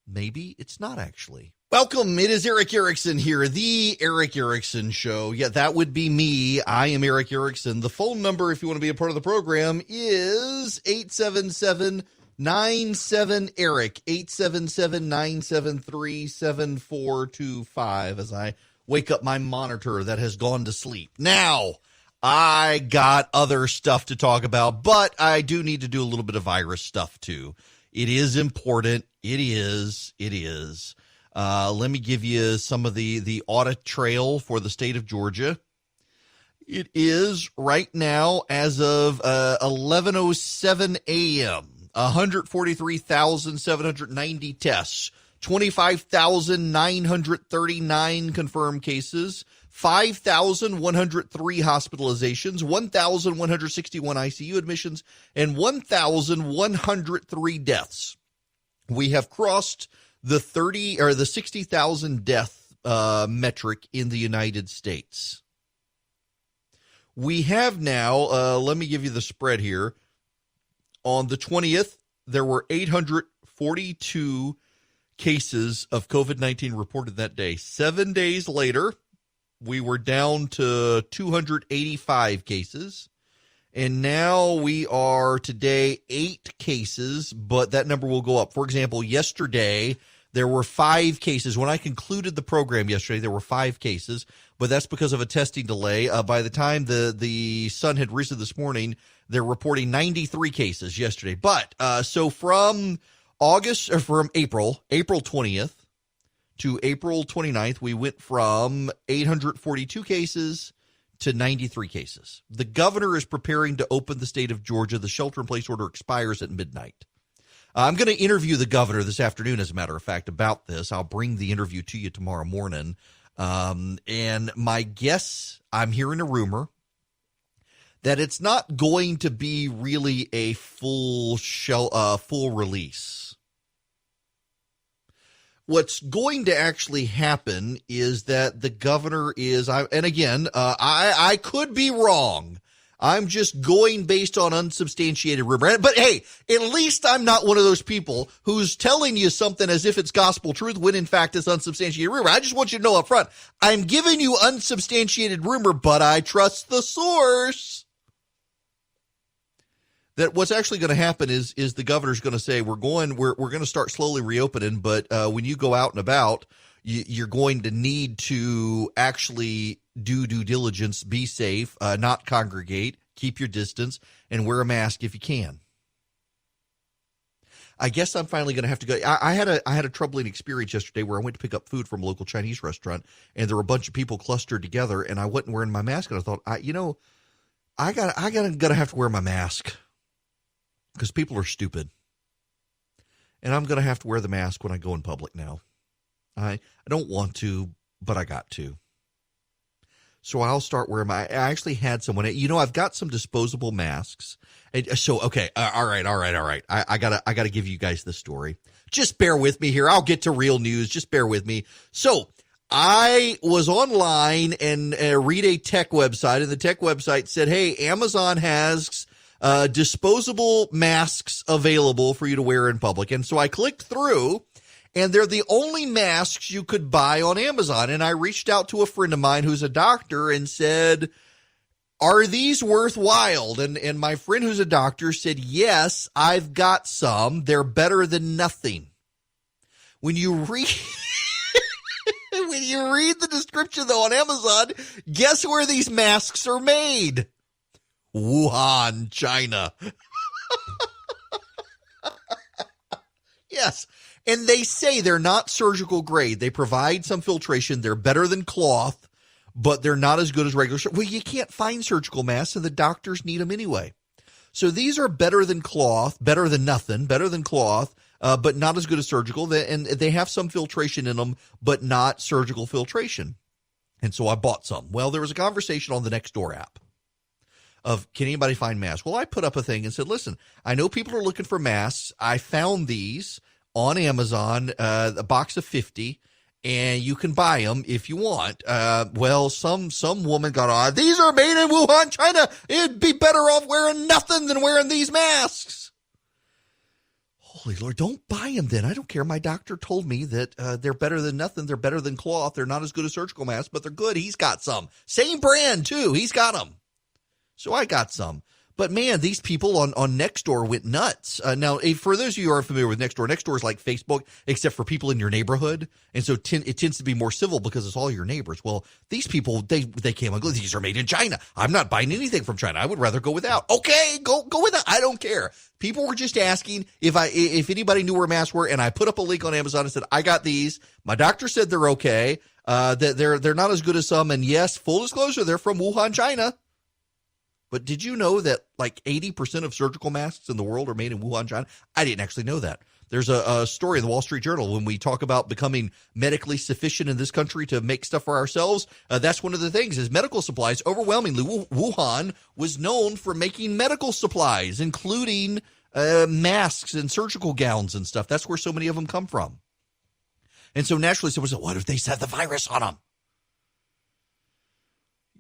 Maybe it's not actually. Welcome. It is Eric Erickson here, the Eric Erickson Show. Yeah, that would be me. I am Eric Erickson. The phone number, if you want to be a part of the program, is 877-97-ERIC, 877-973-7425, as I wake up my monitor that has gone to sleep. Now, I got other stuff to talk about, but I do need to do a little bit of virus stuff too. It is important. It is. Let me give you some of the audit trail for the state of Georgia. It is right now, as of 11:07 a.m., 143,790 tests, 25,939 confirmed cases, 5,103 hospitalizations, 1,161 ICU admissions, and 1,103 deaths. We have crossed the 60,000 death metric in the United States. We have now, let me give you the spread here. On the 20th, there were 842 cases of COVID-19 reported that day. 7 days later, we were down to 285 cases. And now we are today 8 cases, but that number will go up. For example, yesterday, There were 5 cases. When I concluded the program yesterday, there were 5 cases, but that's because of a testing delay. By the time the sun had risen this morning, they're reporting 93 cases yesterday. But so from April 20th to April 29th, we went from 842 cases to 93 cases. The governor is preparing to open the state of Georgia. The shelter-in-place order expires at midnight. I'm going to interview the governor this afternoon, as a matter of fact, about this. I'll bring the interview to you tomorrow morning. And my guess, I'm hearing a rumor that it's not going to be really a full release. What's going to actually happen is that the governor is, and again, I could be wrong. I'm just going based on unsubstantiated rumor. But hey, at least I'm not one of those people who's telling you something as if it's gospel truth when in fact it's unsubstantiated rumor. I just want you to know up front, I'm giving you unsubstantiated rumor, but I trust the source. That what's actually going to happen is the governor's going to say, we're going to start slowly reopening, but when you go out and about, you're going to need to actually do due diligence, be safe, not congregate, keep your distance, and wear a mask if you can. I guess I'm finally going to have to go. I had a troubling experience yesterday where I went to pick up food from a local Chinese restaurant, and there were a bunch of people clustered together, and I wasn't wearing my mask, and I thought, I gotta have to wear my mask because people are stupid, and I'm gonna have to wear the mask when I go in public now. I don't want to, but I got to. So I'll start wearing I actually had someone, I've got some disposable masks. And so, okay. All right. I gotta give you guys the story. Just bear with me here. I'll get to real news. Just bear with me. So I was online and read a tech website, and the tech website said, hey, Amazon has disposable masks available for you to wear in public. And so I clicked through, and they're the only masks you could buy on Amazon. And I reached out to a friend of mine who's a doctor and said, are these worthwhile? And my friend who's a doctor said, yes, I've got some. They're better than nothing. When you read the description, though, on Amazon, guess where these masks are made? Wuhan, China. Yes. And they say they're not surgical grade. They provide some filtration. They're better than cloth, but they're not as good as regular. Well, you can't find surgical masks, and the doctors need them anyway. So these are better than cloth, better than nothing, better than cloth, but not as good as surgical. And they have some filtration in them, but not surgical filtration. And so I bought some. Well, there was a conversation on the Nextdoor app of, can anybody find masks? Well, I put up a thing and said, listen, I know people are looking for masks. I found these on Amazon, a box of 50, and you can buy them if you want. Well, some woman got, these are made in Wuhan, China. It'd be better off wearing nothing than wearing these masks. Holy Lord, don't buy them then. I don't care. My doctor told me that they're better than nothing. They're better than cloth. They're not as good as surgical masks, but they're good. He's got some. Same brand, too. He's got them. So I got some. But, man, these people on Nextdoor went nuts. Now, for those of you who aren't familiar with Nextdoor, Nextdoor is like Facebook, except for people in your neighborhood. And so it tends to be more civil because it's all your neighbors. Well, these people, they came and go, these are made in China. I'm not buying anything from China. I would rather go without. Okay, go without. I don't care. People were just asking if anybody knew where masks were, and I put up a link on Amazon and said, I got these. My doctor said they're okay. That they're not as good as some. And, yes, full disclosure, they're from Wuhan, China. But did you know that like 80% of surgical masks in the world are made in Wuhan, China? I didn't actually know that. There's a story in the Wall Street Journal when we talk about becoming medically sufficient in this country to make stuff for ourselves. That's one of the things is medical supplies. Overwhelmingly, Wuhan was known for making medical supplies, including masks and surgical gowns and stuff. That's where so many of them come from. And so naturally, someone said, what if they said the virus on them?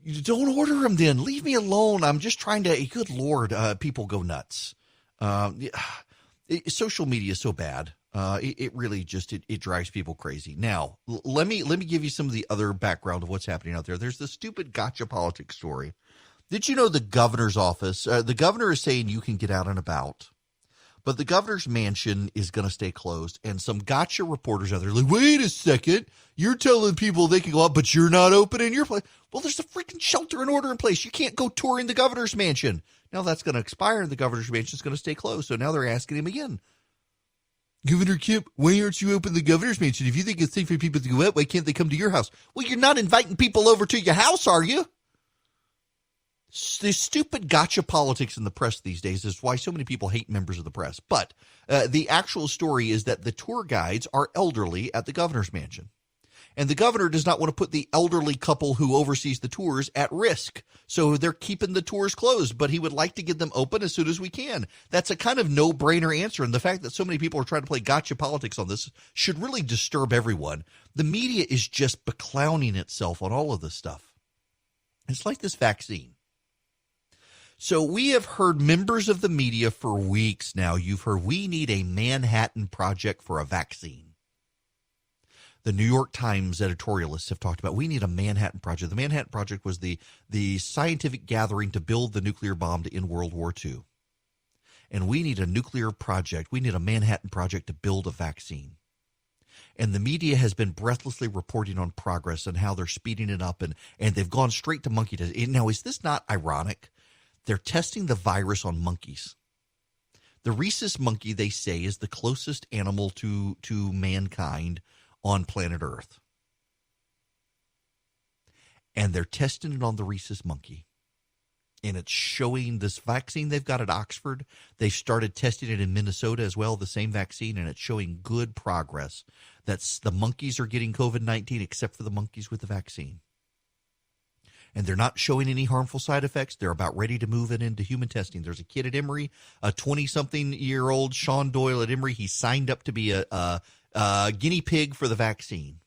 You don't order them then. Leave me alone. I'm just trying to, good Lord, people go nuts. Social media is so bad. It really just, it drives people crazy. Now, let me give you some of the other background of what's happening out there. There's this stupid gotcha politics story. Did you know the governor's office, the governor is saying you can get out and about, But the governor's mansion is going to stay closed. And some gotcha reporters out there are like, wait a second, you're telling people they can go out, but you're not opening your place. Well, there's a freaking shelter and order in place. You can't go touring the governor's mansion. Now that's going to expire and the governor's mansion is going to stay closed. So now they're asking him again. Governor Kemp, why aren't you open the governor's mansion? If you think it's safe for people to go out, why can't they come to your house? Well, you're not inviting people over to your house, are you? The stupid gotcha politics in the press these days is why so many people hate members of the press. But the actual story is that the tour guides are elderly at the governor's mansion. And the governor does not want to put the elderly couple who oversees the tours at risk. So they're keeping the tours closed, but he would like to get them open as soon as we can. That's a kind of no-brainer answer. And the fact that so many people are trying to play gotcha politics on this should really disturb everyone. The media is just beclowning itself on all of this stuff. It's like this vaccine. So we have heard members of the media for weeks now. You've heard we need a Manhattan Project for a vaccine. The New York Times editorialists have talked about we need a Manhattan Project. The Manhattan Project was the scientific gathering to build the nuclear bomb to end World War II. And we need a nuclear project. We need a Manhattan Project to build a vaccine. And the media has been breathlessly reporting on progress and how they're speeding it up, and they've gone straight to monkey testing. Now, is this not ironic? They're testing the virus on monkeys. The rhesus monkey, they say, is the closest animal to mankind on planet Earth. And they're testing it on the rhesus monkey. And it's showing this vaccine they've got at Oxford. They started testing it in Minnesota as well, the same vaccine, and it's showing good progress. That's the monkeys are getting COVID-19 except for the monkeys with the vaccine. And they're not showing any harmful side effects. They're about ready to move it into human testing. There's a kid at Emory, a 20-something-year-old Sean Doyle at Emory. He signed up to be a guinea pig for the vaccine.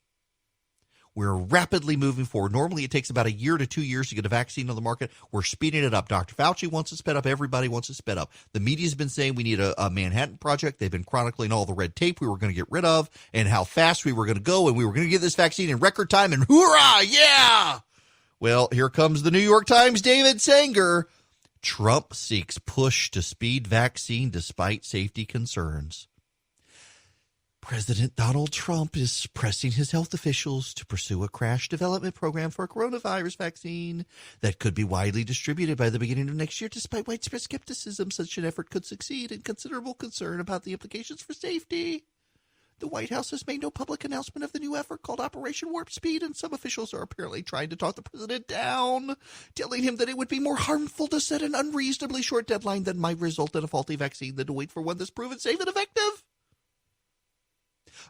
We're rapidly moving forward. Normally, it takes about 1 year to 2 years to get a vaccine on the market. We're speeding it up. Dr. Fauci wants it sped up. Everybody wants it sped up. The media's been saying we need a Manhattan Project. They've been chronicling all the red tape we were going to get rid of and how fast we were going to go, and we were going to get this vaccine in record time, and hoorah, yeah! Well, here comes the New York Times' David Sanger. Trump seeks push to speed vaccine despite safety concerns. President Donald Trump is pressing his health officials to pursue a crash development program for a coronavirus vaccine that could be widely distributed by the beginning of next year. Despite widespread skepticism, such an effort could succeed and considerable concern about the implications for safety. The White House has made no public announcement of the new effort called Operation Warp Speed, and some officials are apparently trying to talk the president down, telling him that it would be more harmful to set an unreasonably short deadline that might result in a faulty vaccine than to wait for one that's proven safe and effective.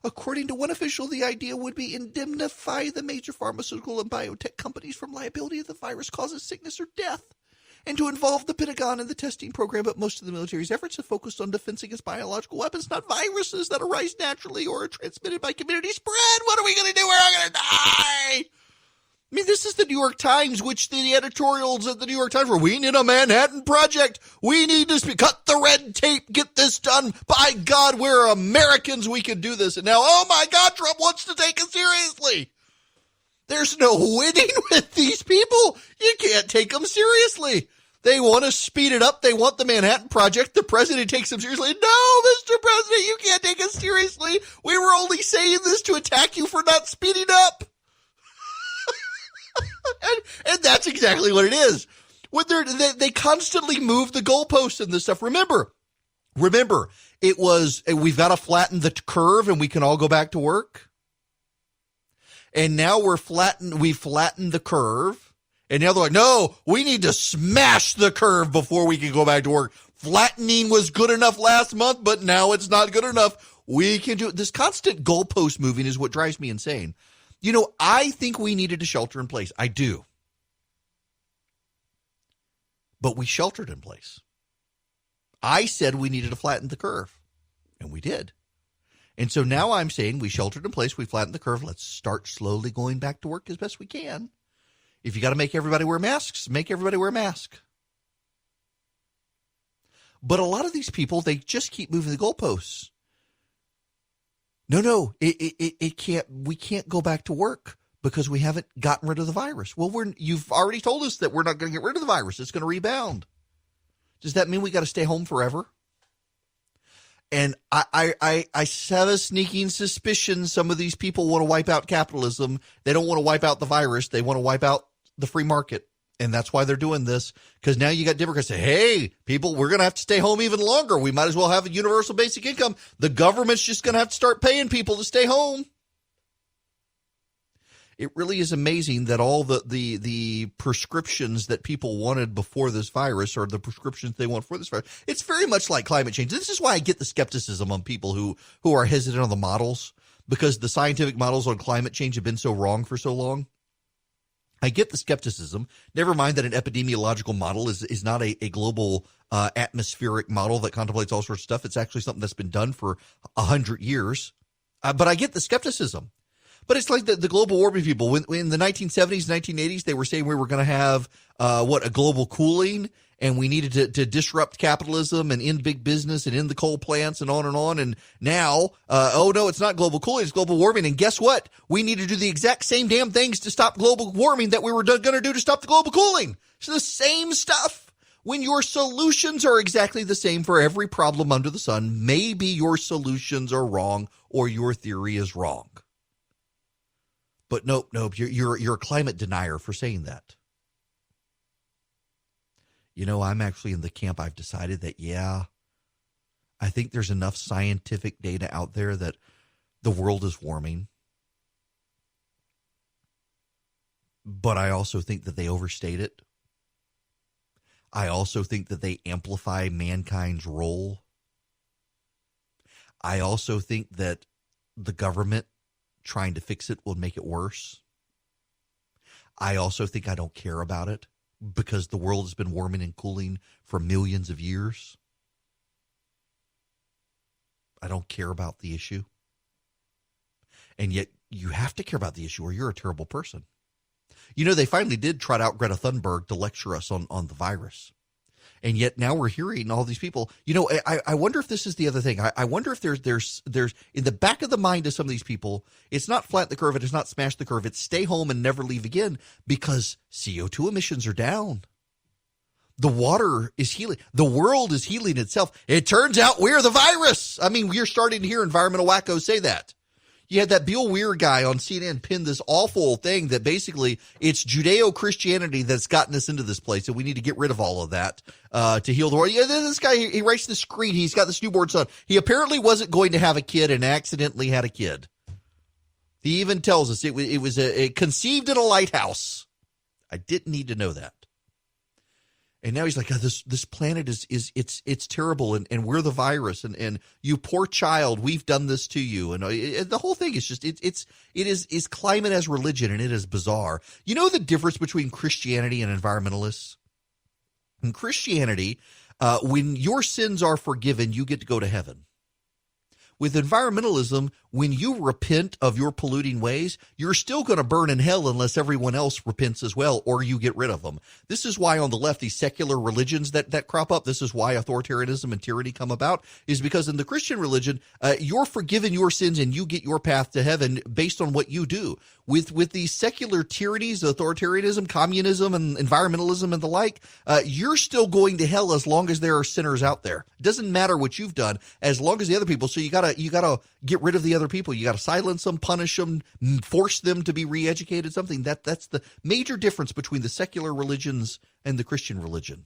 According to one official, the idea would be indemnify the major pharmaceutical and biotech companies from liability if the virus causes sickness or death, and to involve the Pentagon in the testing program, but most of the military's efforts have focused on defense against biological weapons, not viruses that arise naturally or are transmitted by community spread. What are we going to do? We're all going to die! I mean, this is the New York Times, which the editorials at the New York Times were, we need a Manhattan Project. We need to cut the red tape, get this done. By God, we're Americans. We can do this. And now, oh my God, Trump wants to take it seriously. There's no winning with these people. You can't take them seriously. They want to speed it up. They want the Manhattan Project. The president takes them seriously. No, Mr. President, you can't take us seriously. We were only saying this to attack you for not speeding up. and that's exactly what it is. When they constantly move the goalposts and this stuff. Remember, it was, we've got to flatten the curve and we can all go back to work. And now we've flattened the curve. And now they're like, no, we need to smash the curve before we can go back to work. Flattening was good enough last month, but now it's not good enough. We can do it. This constant goalpost moving is what drives me insane. You know, I think we needed to shelter in place. I do. But we sheltered in place. I said we needed to flatten the curve, and we did. And so now I'm saying we sheltered in place, we flattened the curve. Let's start slowly going back to work as best we can. If you got to make everybody wear masks, make everybody wear a mask. But a lot of these people, they just keep moving the goalposts. No, it can't. We can't go back to work because we haven't gotten rid of the virus. Well, you've already told us that we're not going to get rid of the virus. It's going to rebound. Does that mean we got to stay home forever? And I have a sneaking suspicion some of these people want to wipe out capitalism. They don't want to wipe out the virus. They want to wipe out the free market. And that's why they're doing this, because now you got Democrats say, hey, people, we're going to have to stay home even longer. We might as well have a universal basic income. The government's just going to have to start paying people to stay home. It really is amazing that all the prescriptions that people wanted before this virus are the prescriptions they want for this virus. It's very much like climate change. This is why I get the skepticism on people who are hesitant on the models, because the scientific models on climate change have been so wrong for so long. I get the skepticism. Never mind that an epidemiological model is not a global atmospheric model that contemplates all sorts of stuff. It's actually something that's been done for 100 years. But I get the skepticism. But it's like the global warming people. When in the 1970s, 1980s, they were saying we were going to have a global cooling, and we needed to disrupt capitalism and end big business and end the coal plants and on and on. And now, oh no, it's not global cooling, it's global warming. And guess what? We need to do the exact same damn things to stop global warming that we were going to do to stop the global cooling. It's the same stuff. When your solutions are exactly the same for every problem under the sun, maybe your solutions are wrong or your theory is wrong. But nope, you're a climate denier for saying that. You know, I'm actually in the camp. I've decided that, yeah, I think there's enough scientific data out there that the world is warming. But I also think that they overstate it. I also think that they amplify mankind's role. I also think that the government trying to fix it will make it worse. I also think I don't care about it because the world has been warming and cooling for millions of years. I don't care about the issue. And yet you have to care about the issue or you're a terrible person. You know, they finally did trot out Greta Thunberg to lecture us on the virus. And yet now we're hearing all these people. You know, I wonder if this is the other thing. I wonder if there's in the back of the mind of some of these people, it's not flatten the curve, it's not smash the curve, it's stay home and never leave again because CO2 emissions are down. The water is healing. The world is healing itself. It turns out we're the virus. I mean, we're starting to hear environmental wackos say that. You had that Bill Weir guy on CNN pin this awful thing that basically it's Judeo-Christianity that's gotten us into this place, and we need to get rid of all of that to heal the world. Yeah, this guy, he writes the screen. He's got this newborn son. He apparently wasn't going to have a kid and accidentally had a kid. He even tells us it was conceived in a lighthouse. I didn't need to know that. And now he's like, oh, this planet it's terrible, and we're the virus, and you poor child, we've done this to you, and the whole thing is just it is climate as religion, and it is bizarre. You know the difference between Christianity and environmentalists? In Christianity, when your sins are forgiven, you get to go to heaven. With environmentalism, when you repent of your polluting ways, you're still going to burn in hell unless everyone else repents as well, or you get rid of them. This is why on the left, these secular religions that crop up, this is why authoritarianism and tyranny come about, is because in the Christian religion, you're forgiven your sins and you get your path to heaven based on what you do. With these secular tyrannies, authoritarianism, communism, and environmentalism and the like, you're still going to hell as long as there are sinners out there. It doesn't matter what you've done, as long as the other people. So you gotta get rid of the other people. You gotta silence them, punish them, force them to be re-educated. Something that's the major difference between the secular religions and the Christian religion.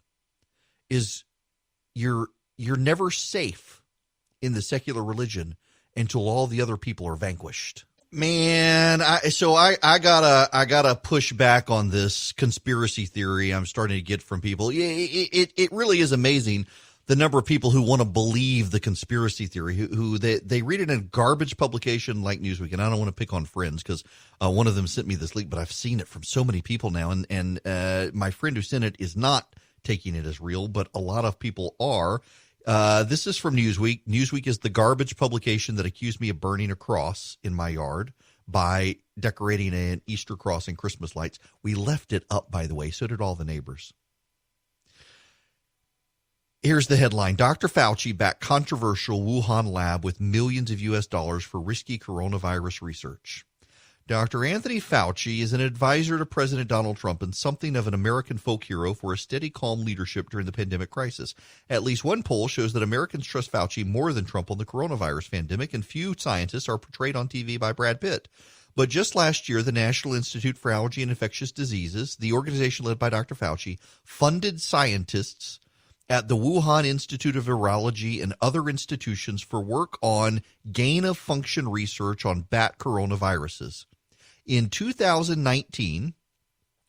Is you're never safe in the secular religion until all the other people are vanquished. Man, I gotta push back on this conspiracy theory I'm starting to get from people. It really is amazing the number of people who want to believe the conspiracy theory, who they read it in a garbage publication like Newsweek. And I don't want to pick on friends because one of them sent me this link, but I've seen it from so many people now. And my friend who sent it is not taking it as real, but a lot of people are. This is from Newsweek. Newsweek is the garbage publication that accused me of burning a cross in my yard by decorating an Easter cross and Christmas lights. We left it up, by the way. So did all the neighbors. Here's the headline. Dr. Fauci backed controversial Wuhan lab with millions of U.S. dollars for risky coronavirus research. Dr. Anthony Fauci is an advisor to President Donald Trump and something of an American folk hero for a steady, calm leadership during the pandemic crisis. At least one poll shows that Americans trust Fauci more than Trump on the coronavirus pandemic, and few scientists are portrayed on TV by Brad Pitt. But just last year, the National Institute for Allergy and Infectious Diseases, the organization led by Dr. Fauci, funded scientists at the Wuhan Institute of Virology and other institutions for work on gain-of-function research on bat coronaviruses. In 2019,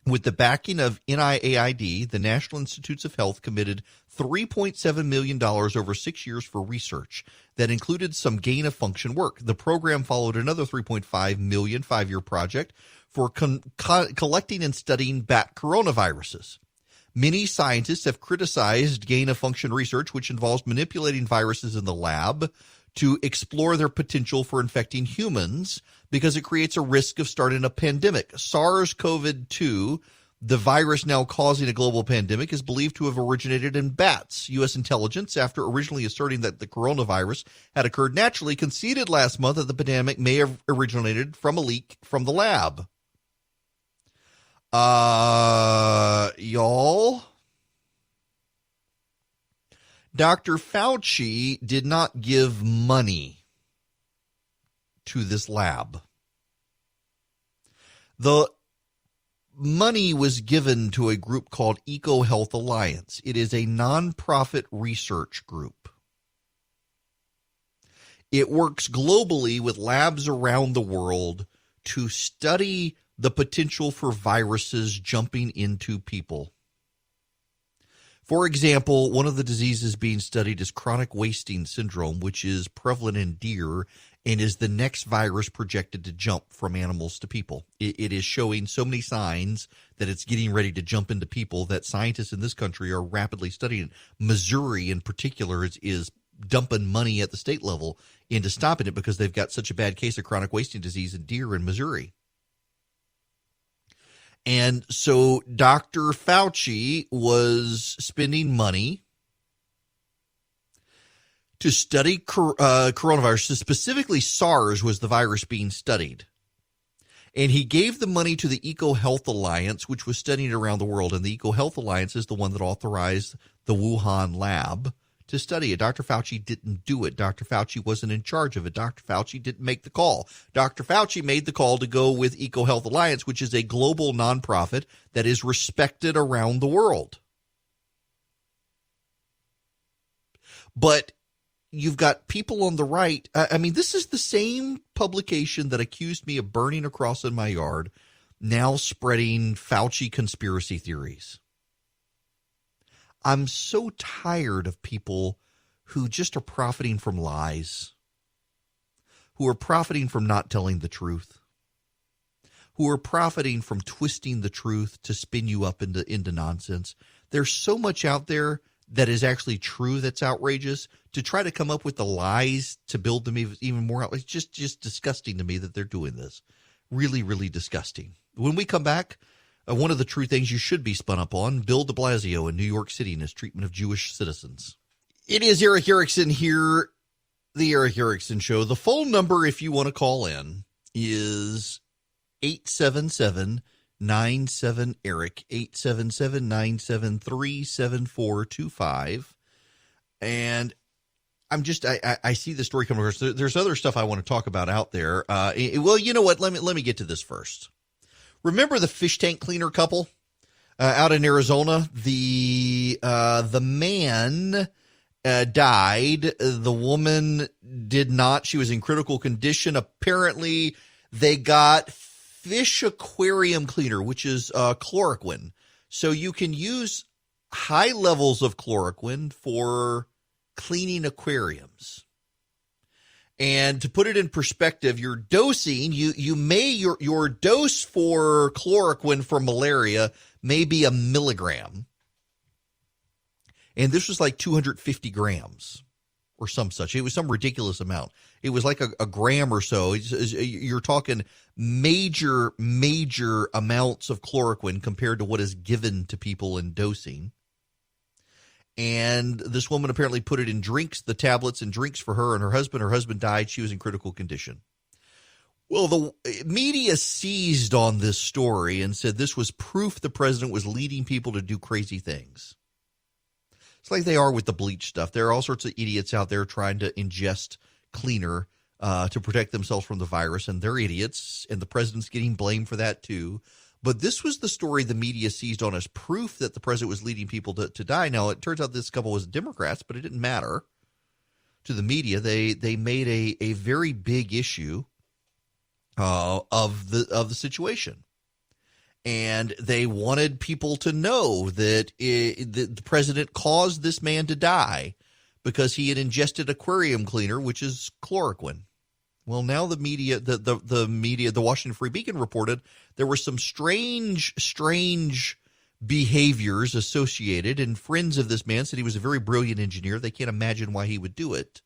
with the backing of NIAID, the National Institutes of Health committed $3.7 million over 6 years for research that included some gain-of-function work. The program followed another $3.5 million five-year project for collecting and studying bat coronaviruses. Many scientists have criticized gain-of-function research, which involves manipulating viruses in the lab to explore their potential for infecting humans because it creates a risk of starting a pandemic. SARS-CoV-2, the virus now causing a global pandemic, is believed to have originated in bats. U.S. intelligence, after originally asserting that the coronavirus had occurred naturally, conceded last month that the pandemic may have originated from a leak from the lab. Y'all, Dr. Fauci did not give money to this lab. The money was given to a group called EcoHealth Alliance. It is a nonprofit research group. It works globally with labs around the world to study the potential for viruses jumping into people. For example, one of the diseases being studied is chronic wasting syndrome, which is prevalent in deer and is the next virus projected to jump from animals to people. It is showing so many signs that it's getting ready to jump into people that scientists in this country are rapidly studying. Missouri, in particular, is dumping money at the state level into stopping it because they've got such a bad case of chronic wasting disease in deer in Missouri. And so Dr. Fauci was spending money to study coronavirus. Specifically, SARS was the virus being studied. And he gave the money to the EcoHealth Alliance, which was studying it around the world. And the EcoHealth Alliance is the one that authorized the Wuhan lab to study it. Dr. Fauci didn't do it. Dr. Fauci wasn't in charge of it. Dr. Fauci didn't make the call. Dr. Fauci made the call to go with EcoHealth Alliance, which is a global nonprofit that is respected around the world. But you've got people on the right. I mean, this is the same publication that accused me of burning a cross in my yard, now spreading Fauci conspiracy theories. I'm so tired of people who just are profiting from lies, who are profiting from not telling the truth, who are profiting from twisting the truth to spin you up into nonsense. There's so much out there that is actually true that's outrageous. To try to come up with the lies to build them even more outrageous, just disgusting to me that they're doing this. Really, really disgusting. When we come back, one of the true things you should be spun up on, Bill de Blasio in New York City and his treatment of Jewish citizens. It is Eric Erickson here, the Eric Erickson Show. The phone number, if you want to call in, is 877-97-ERIC, 877-973-7425. And I see the story coming across. There's other stuff I want to talk about out there. Well, you know what? Let me get to this first. Remember the fish tank cleaner couple out in Arizona? The man died. The woman did not. She was in critical condition. Apparently, they got fish aquarium cleaner, which is chloroquine. So you can use high levels of chloroquine for cleaning aquariums. And to put it in perspective, your dosing, your dose for chloroquine for malaria may be 1 milligram. And this was like 250 grams or some such. It was some ridiculous amount. It was like a gram or so. You're talking major amounts of chloroquine compared to what is given to people in dosing. And this woman apparently put it in drinks, the tablets and drinks for her and her husband. Her husband died. She was in critical condition. Well, the media seized on this story and said this was proof the president was leading people to do crazy things. It's like they are with the bleach stuff. There are all sorts of idiots out there trying to ingest cleaner to protect themselves from the virus, and they're idiots, and the president's getting blamed for that too. But this was the story the media seized on as proof that the president was leading people to die. Now, it turns out this couple was Democrats, but it didn't matter to the media. They made a very big issue of the situation. And they wanted people to know that the president caused this man to die because he had ingested aquarium cleaner, which is chloroquine. Well, now the media, the Washington Free Beacon reported there were some strange behaviors associated, and friends of this man said he was a very brilliant engineer. They can't imagine why he would do it.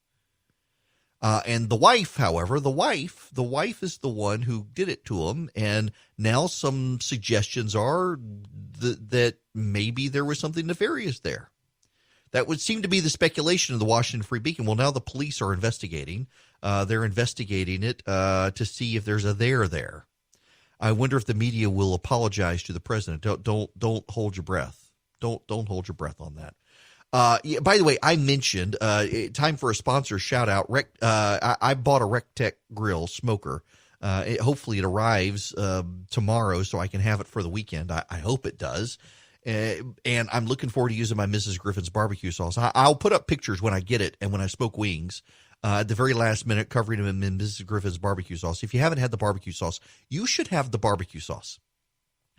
And the wife, however, the wife is the one who did it to him. And now some suggestions are that maybe there was something nefarious there. That would seem to be the speculation of the Washington Free Beacon. Well, now the police are investigating. They're investigating it to see if there's a there. I wonder if the media will apologize to the president. Don't hold your breath. Don't hold your breath on that. Yeah, by the way, I mentioned time for a sponsor shout out. I bought a RecTech grill smoker. Hopefully it arrives tomorrow so I can have it for the weekend. I hope it does. And I'm looking forward to using my Mrs. Griffin's barbecue sauce. I'll put up pictures when I get it and when I smoke wings at the very last minute, covering them in Mrs. Griffin's barbecue sauce. If you haven't had the barbecue sauce, you should have the barbecue sauce.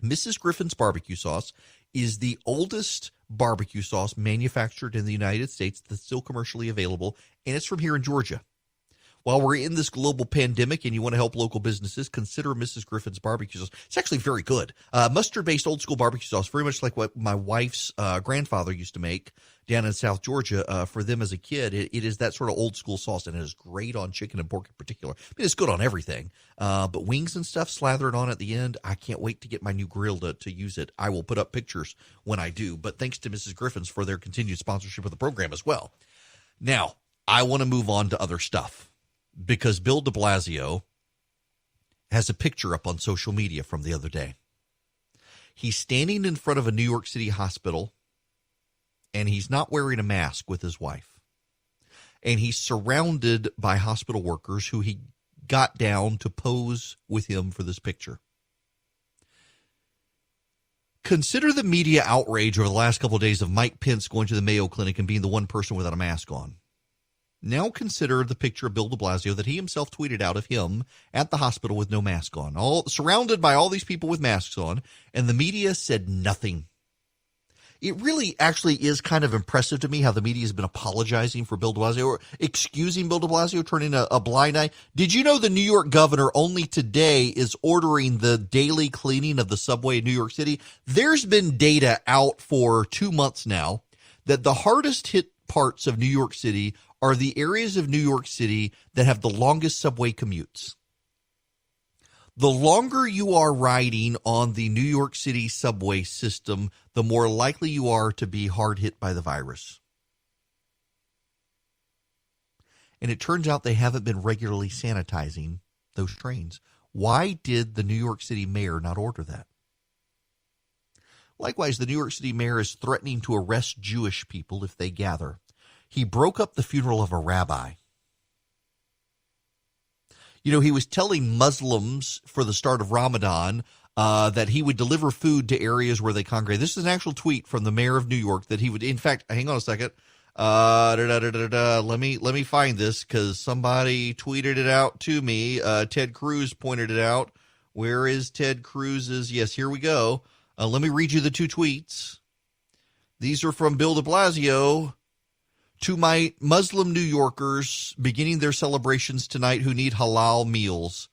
Mrs. Griffin's barbecue sauce is the oldest barbecue sauce manufactured in the United States that's still commercially available, and it's from here in Georgia. While we're in this global pandemic and you want to help local businesses, consider Mrs. Griffin's barbecue sauce. It's actually very good. Mustard-based old school barbecue sauce, very much like what my wife's grandfather used to make down in South Georgia for them as a kid. It is that sort of old school sauce, and it is great on chicken and pork in particular. I mean, it's good on everything. But wings and stuff slathered on at the end, I can't wait to get my new grill to use it. I will put up pictures when I do. But thanks to Mrs. Griffin's for their continued sponsorship of the program as well. Now, I want to move on to other stuff, because Bill de Blasio has a picture up on social media from the other day. He's standing in front of a New York City hospital, and he's not wearing a mask with his wife. And he's surrounded by hospital workers who he got down to pose with him for this picture. Consider the media outrage over the last couple of days of Mike Pence going to the Mayo Clinic and being the one person without a mask on. Now consider the picture of Bill de Blasio that he himself tweeted out of him at the hospital with no mask on, all surrounded by all these people with masks on, and the media said nothing. It really actually is kind of impressive to me how the media has been apologizing for Bill de Blasio, or excusing Bill de Blasio, turning a blind eye. Did you know the New York governor only today is ordering the daily cleaning of the subway in New York City? There's been data out for 2 months now that the hardest hit parts of New York City are the areas of New York City that have the longest subway commutes. The longer you are riding on the New York City subway system, the more likely you are to be hard hit by the virus. And it turns out they haven't been regularly sanitizing those trains. Why did the New York City mayor not order that? Likewise, the New York City mayor is threatening to arrest Jewish people if they gather. He broke up the funeral of a rabbi. You know, he was telling Muslims for the start of Ramadan that he would deliver food to areas where they congregate. This is an actual tweet from the mayor of New York that he would, in fact, hang on a second. Let me find this because somebody tweeted it out to me. Ted Cruz pointed it out. Where is Ted Cruz's? Yes, here we go. Let me read you the two tweets. These are from Bill de Blasio. To my Muslim New Yorkers beginning their celebrations tonight who need halal meals,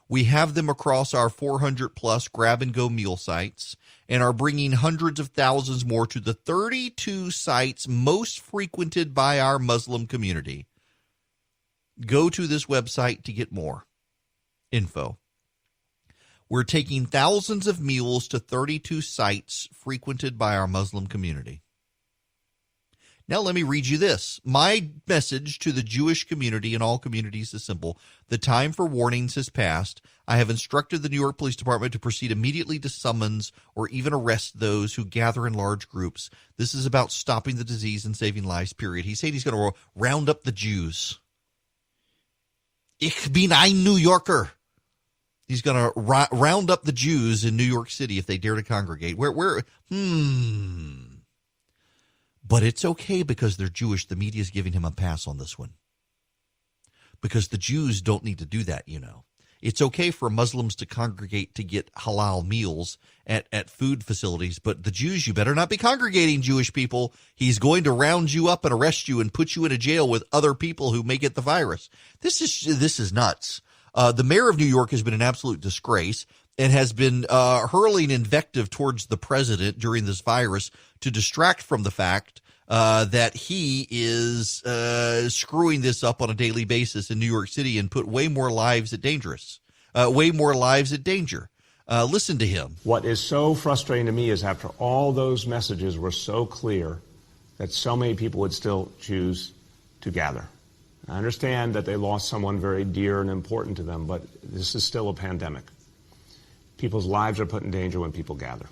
we have them across our 400-plus grab-and-go meal sites and are bringing hundreds of thousands more to the 32 sites most frequented by our Muslim community. Go to this website to get more info. We're taking thousands of meals to 32 sites frequented by our Muslim community. Now let me read you this. My message to the Jewish community and all communities is simple. The time for warnings has passed. I have instructed the New York Police Department to proceed immediately to summons or even arrest those who gather in large groups. This is about stopping the disease and saving lives, period. He's saying he's going to round up the Jews. Ich bin ein New Yorker. He's going to round up the Jews in New York City if they dare to congregate. But it's okay because they're Jewish. The media is giving him a pass on this one. Because the Jews don't need to do that, you know. It's okay for Muslims to congregate to get halal meals at food facilities, but the Jews, you better not be congregating, Jewish people. He's going to round you up and arrest you and put you in a jail with other people who may get the virus. This is nuts. The mayor of New York has been an absolute disgrace and has been hurling invective towards the president during this virus to distract from the fact that he is screwing this up on a daily basis in New York City and put way more lives at danger. Listen to him. What is so frustrating to me is after all those messages were so clear that so many people would still choose to gather. I understand that they lost someone very dear and important to them, but this is still a pandemic. People's lives are put in danger when people gather.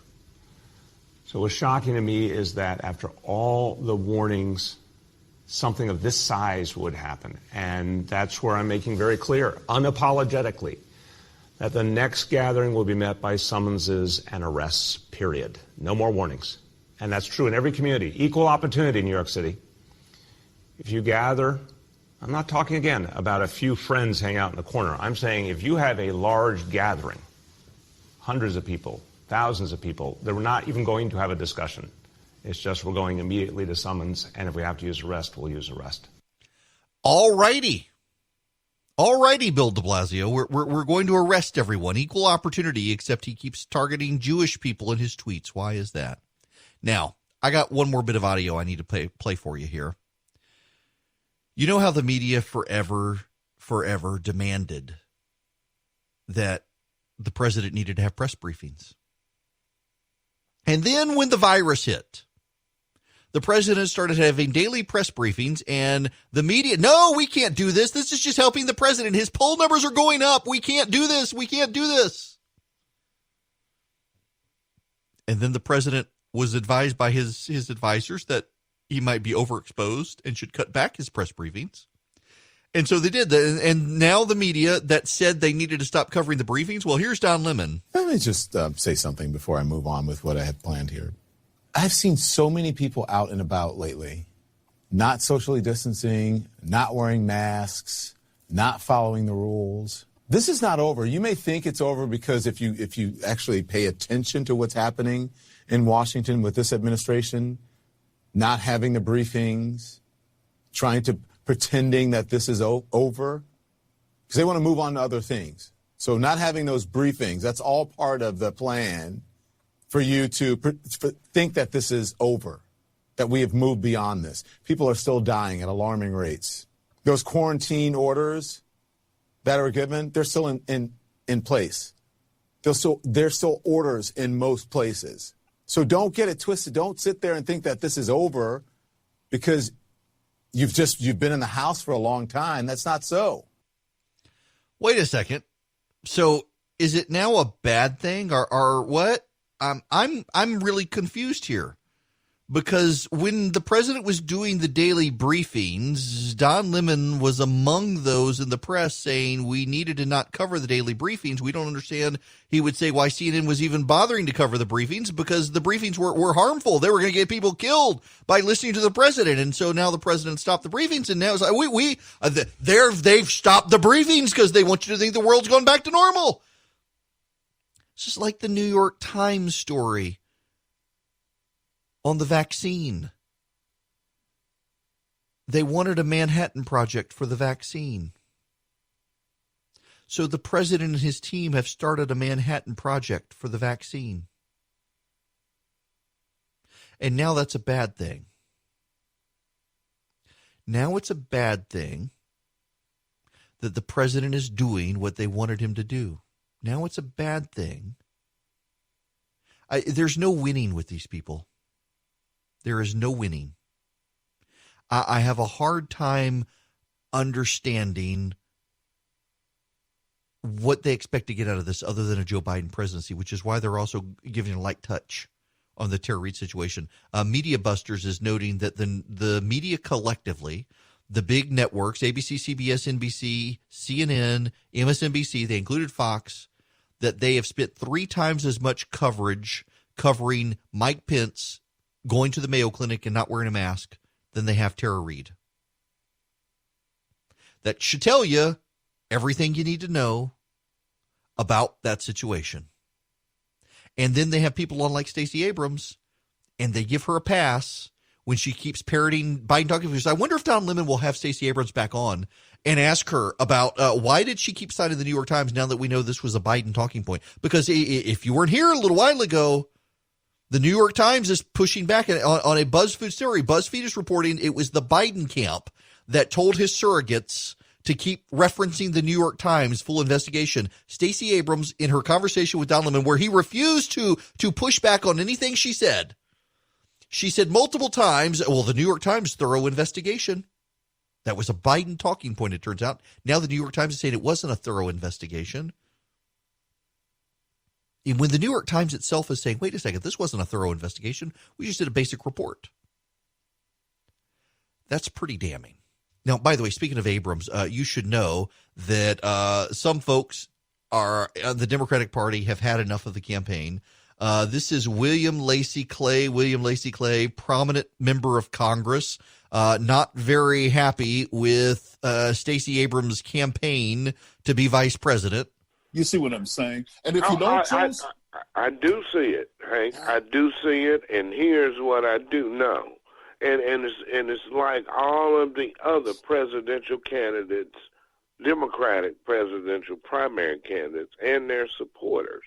So what's shocking to me is that after all the warnings, something of this size would happen. And that's where I'm making very clear, unapologetically, that the next gathering will be met by summonses and arrests, period. No more warnings. And that's true in every community. Equal opportunity in New York City. If you gather, I'm not talking again about a few friends hang out in the corner. I'm saying if you have a large gathering, hundreds of people, thousands of people, that we're not even going to have a discussion. It's just we're going immediately to summons, and if we have to use arrest, we'll use arrest. All righty, Bill de Blasio. We're going to arrest everyone. Equal opportunity, except he keeps targeting Jewish people in his tweets. Why is that? Now, I got one more bit of audio I need to play for you here. You know how the media forever demanded that the president needed to have press briefings. And then when the virus hit, the president started having daily press briefings, and the media, no, we can't do this. This is just helping the president. His poll numbers are going up. We can't do this. We can't do this. And then the president was advised by his advisors that he might be overexposed and should cut back his press briefings. And so they did. And now the media that said they needed to stop covering the briefings, well, here's Don Lemon. Let me just say something before I move on with what I had planned here. I've seen so many people out and about lately, not socially distancing, not wearing masks, not following the rules. This is not over. You may think it's over because if you actually pay attention to what's happening in Washington with this administration, not having the briefings, pretending that this is over, because they want to move on to other things. So not having those briefings, that's all part of the plan for you to think that this is over, that we have moved beyond this. People are still dying at alarming rates. Those quarantine orders that are given, they're still in place. There's still orders in most places. So don't get it twisted. Don't sit there and think that this is over because you've been in the house for a long time. That's not so. Wait a second. So is it now a bad thing or what? I'm really confused here, because when the president was doing the daily briefings, Don Lemon was among those in the press saying we needed to not cover the daily briefings. We don't understand. He would say why CNN was even bothering to cover the briefings, because the briefings were harmful. They were going to get people killed by listening to the president. And so now the president stopped the briefings, and now it's like they've stopped the briefings because they want you to think the world's going back to normal. It's just like the New York Times story on the vaccine. They wanted a Manhattan Project for the vaccine. So the president and his team have started a Manhattan Project for the vaccine. And now that's a bad thing. Now it's a bad thing that the president is doing what they wanted him to do. Now it's a bad thing. There's no winning with these people. There is no winning. I have a hard time understanding what they expect to get out of this other than a Joe Biden presidency, which is why they're also giving a light touch on the Tara Reade situation. Media Busters is noting that the media collectively, the big networks, ABC, CBS, NBC, CNN, MSNBC, they included Fox, that they have spent 3 times as much coverage covering Mike Pence going to the Mayo Clinic and not wearing a mask than they have Tara Reade. That should tell you everything you need to know about that situation. And then they have people on like Stacey Abrams, and they give her a pass when she keeps parroting Biden talking figures. I wonder if Don Lemon will have Stacey Abrams back on and ask her about why did she keep citing the New York Times now that we know this was a Biden talking point? Because if you weren't here a little while ago, the New York Times is pushing back on a BuzzFeed story. BuzzFeed is reporting it was the Biden camp that told his surrogates to keep referencing the New York Times full investigation. Stacey Abrams, in her conversation with Don Lemon, where he refused to push back on anything she said multiple times, well, the New York Times thorough investigation. That was a Biden talking point, it turns out. Now the New York Times is saying it wasn't a thorough investigation. And when the New York Times itself is saying, wait a second, this wasn't a thorough investigation. We just did a basic report. That's pretty damning. Now, by the way, speaking of Abrams, you should know that some folks are the Democratic Party have had enough of the campaign. This is William Lacey Clay. William Lacey Clay, prominent member of Congress, not very happy with Stacey Abrams' campaign to be vice president. You see what I'm saying? And if you don't choose... I do see it, Hank. I do see it, and here's what I do know. And it's like all of the other presidential candidates, Democratic presidential primary candidates, and their supporters.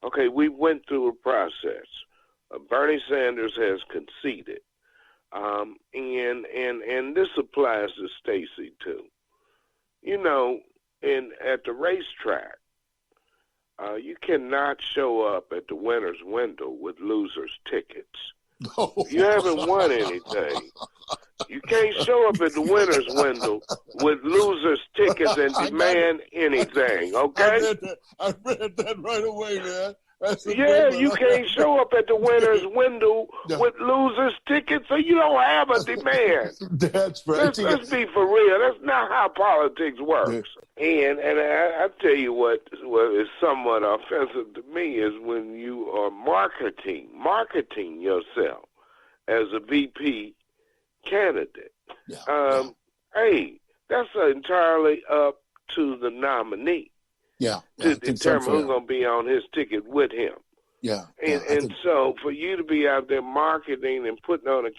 Okay, we went through a process. Bernie Sanders has conceded, and this applies to Stacey too. You know, at the racetrack, you cannot show up at the winner's window with losers' tickets. You haven't won anything. You can't show up at the winner's window with losers' tickets and demand anything, okay? I read that right away, man. Yeah, you can't show up at the winner's window with losers' tickets, so you don't have a demand. That's right. Let's be for real. That's not how politics works. And I tell you what is somewhat offensive to me is when you are marketing yourself as a VP candidate. Hey, that's entirely up to the nominee. To determine who's going to be on his ticket with him. And so for you to be out there marketing and putting on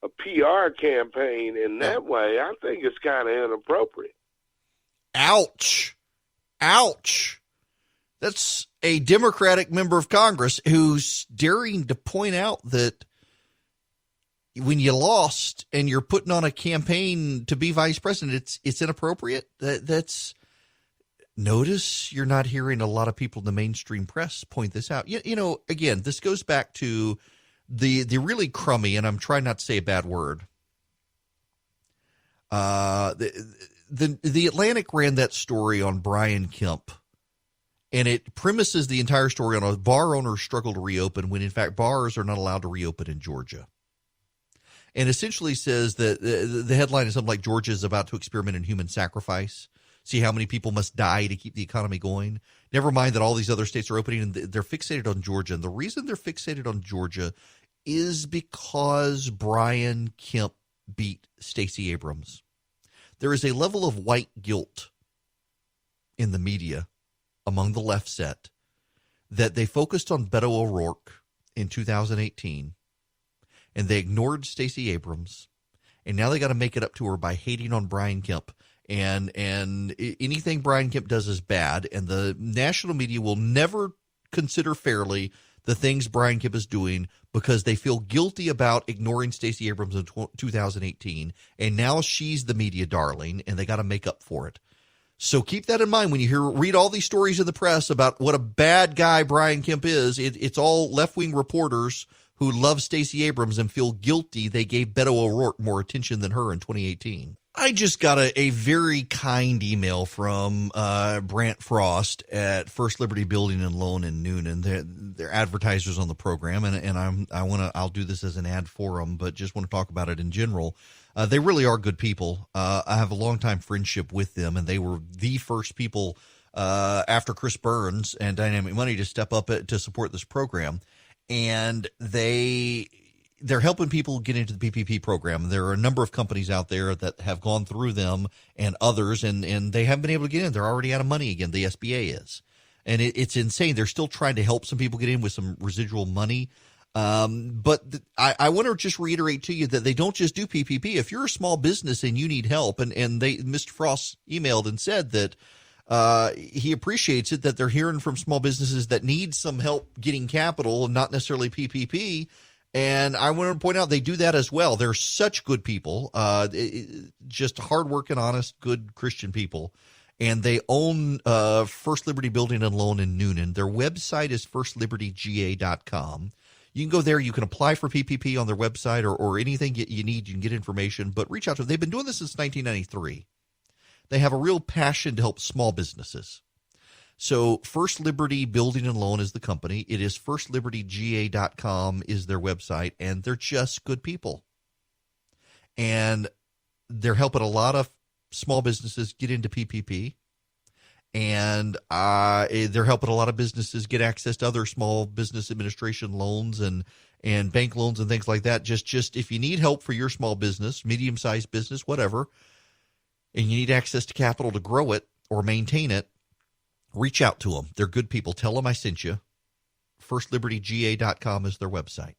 a PR campaign in that way, I think it's kind of inappropriate. Ouch. That's a Democratic member of Congress who's daring to point out that when you lost and you're putting on a campaign to be vice president, it's inappropriate. That's notice you're not hearing a lot of people in the mainstream press point this out. You know, again, this goes back to the really crummy, and I'm trying not to say a bad word. The Atlantic ran that story on Brian Kemp, and it premises the entire story on a bar owner's struggle to reopen when, in fact, bars are not allowed to reopen in Georgia. And essentially says that the headline is something like Georgia is about to experiment in human sacrifice. See how many people must die to keep the economy going. Never mind that all these other states are opening and they're fixated on Georgia. And the reason they're fixated on Georgia is because Brian Kemp beat Stacey Abrams. There is a level of white guilt in the media among the left set that they focused on Beto O'Rourke in 2018 and they ignored Stacey Abrams. And now they got to make it up to her by hating on Brian Kemp. And anything Brian Kemp does is bad, and the national media will never consider fairly the things Brian Kemp is doing because they feel guilty about ignoring Stacey Abrams in 2018, and now she's the media darling, and they got to make up for it. So keep that in mind when you read all these stories in the press about what a bad guy Brian Kemp is. It's all left-wing reporters who love Stacey Abrams and feel guilty they gave Beto O'Rourke more attention than her in 2018. I just got a very kind email from Brant Frost at First Liberty Building and Loan in Noonan. They're advertisers on the program, and I'll do this as an ad for them, but just want to talk about it in general. They really are good people. I have a long-time friendship with them, and they were the first people after Chris Burns and Dynamic Money to step up to support this program. And they're helping people get into the PPP program. There are a number of companies out there that have gone through them and others, and they haven't been able to get in. They're already out of money again. The SBA is. And it's insane. They're still trying to help some people get in with some residual money. But I want to just reiterate to you that they don't just do PPP. If you're a small business and you need help, and Mr. Frost emailed and said that he appreciates it, that they're hearing from small businesses that need some help getting capital and not necessarily PPP. And I want to point out they do that as well. They're such good people, just hardworking, honest, good Christian people. And they own First Liberty Building and Loan in Noonan. Their website is firstlibertyga.com. You can go there. You can apply for PPP on their website or anything you need. You can get information, but reach out to them. They've been doing this since 1993. They have a real passion to help small businesses. So First Liberty Building and Loan is the company. It is firstlibertyga.com is their website, and they're just good people. And they're helping a lot of small businesses get into PPP, and they're helping a lot of businesses get access to other small business administration loans and bank loans and things like that. Just if you need help for your small business, medium-sized business, whatever, and you need access to capital to grow it or maintain it, reach out to them. They're good people. Tell them I sent you. FirstLibertyGA.com is their website.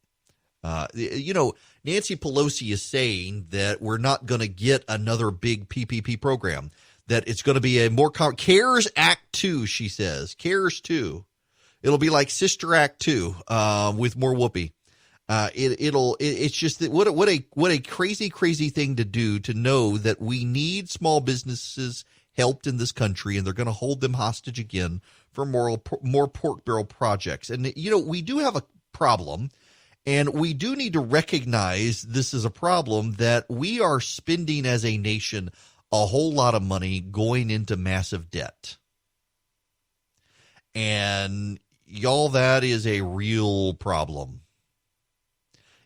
Nancy Pelosi is saying that we're not going to get another big PPP program, that it's going to be a more CARES Act 2, she says. CARES 2. It'll be like Sister Act 2 with more whoopee. It's just that what a crazy thing to do, to know that we need small businesses helped in this country, and they're going to hold them hostage again for more pork barrel projects. And, we do have a problem, and we do need to recognize this is a problem, that we are spending as a nation a whole lot of money going into massive debt. And, y'all, that is a real problem.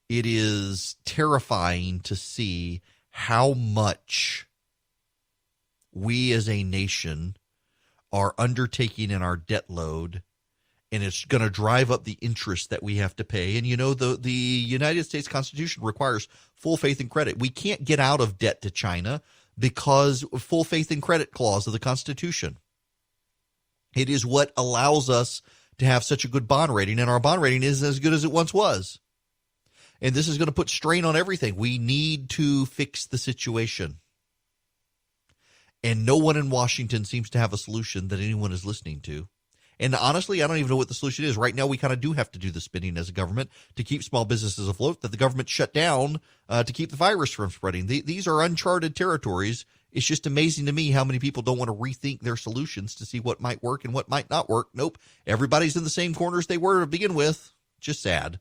It is terrifying to see how much we as a nation are undertaking in our debt load, and it's going to drive up the interest that we have to pay. And, the United States Constitution requires full faith and credit. We can't get out of debt to China because of full faith and credit clause of the Constitution. It is what allows us to have such a good bond rating, and our bond rating isn't as good as it once was. And this is going to put strain on everything. We need to fix the situation. And no one in Washington seems to have a solution that anyone is listening to. And honestly, I don't even know what the solution is. Right now, we kind of do have to do the spending as a government to keep small businesses afloat that the government shut down to keep the virus from spreading. These are uncharted territories. It's just amazing to me how many people don't want to rethink their solutions to see what might work and what might not work. Nope. Everybody's in the same corners they were to begin with. Just sad.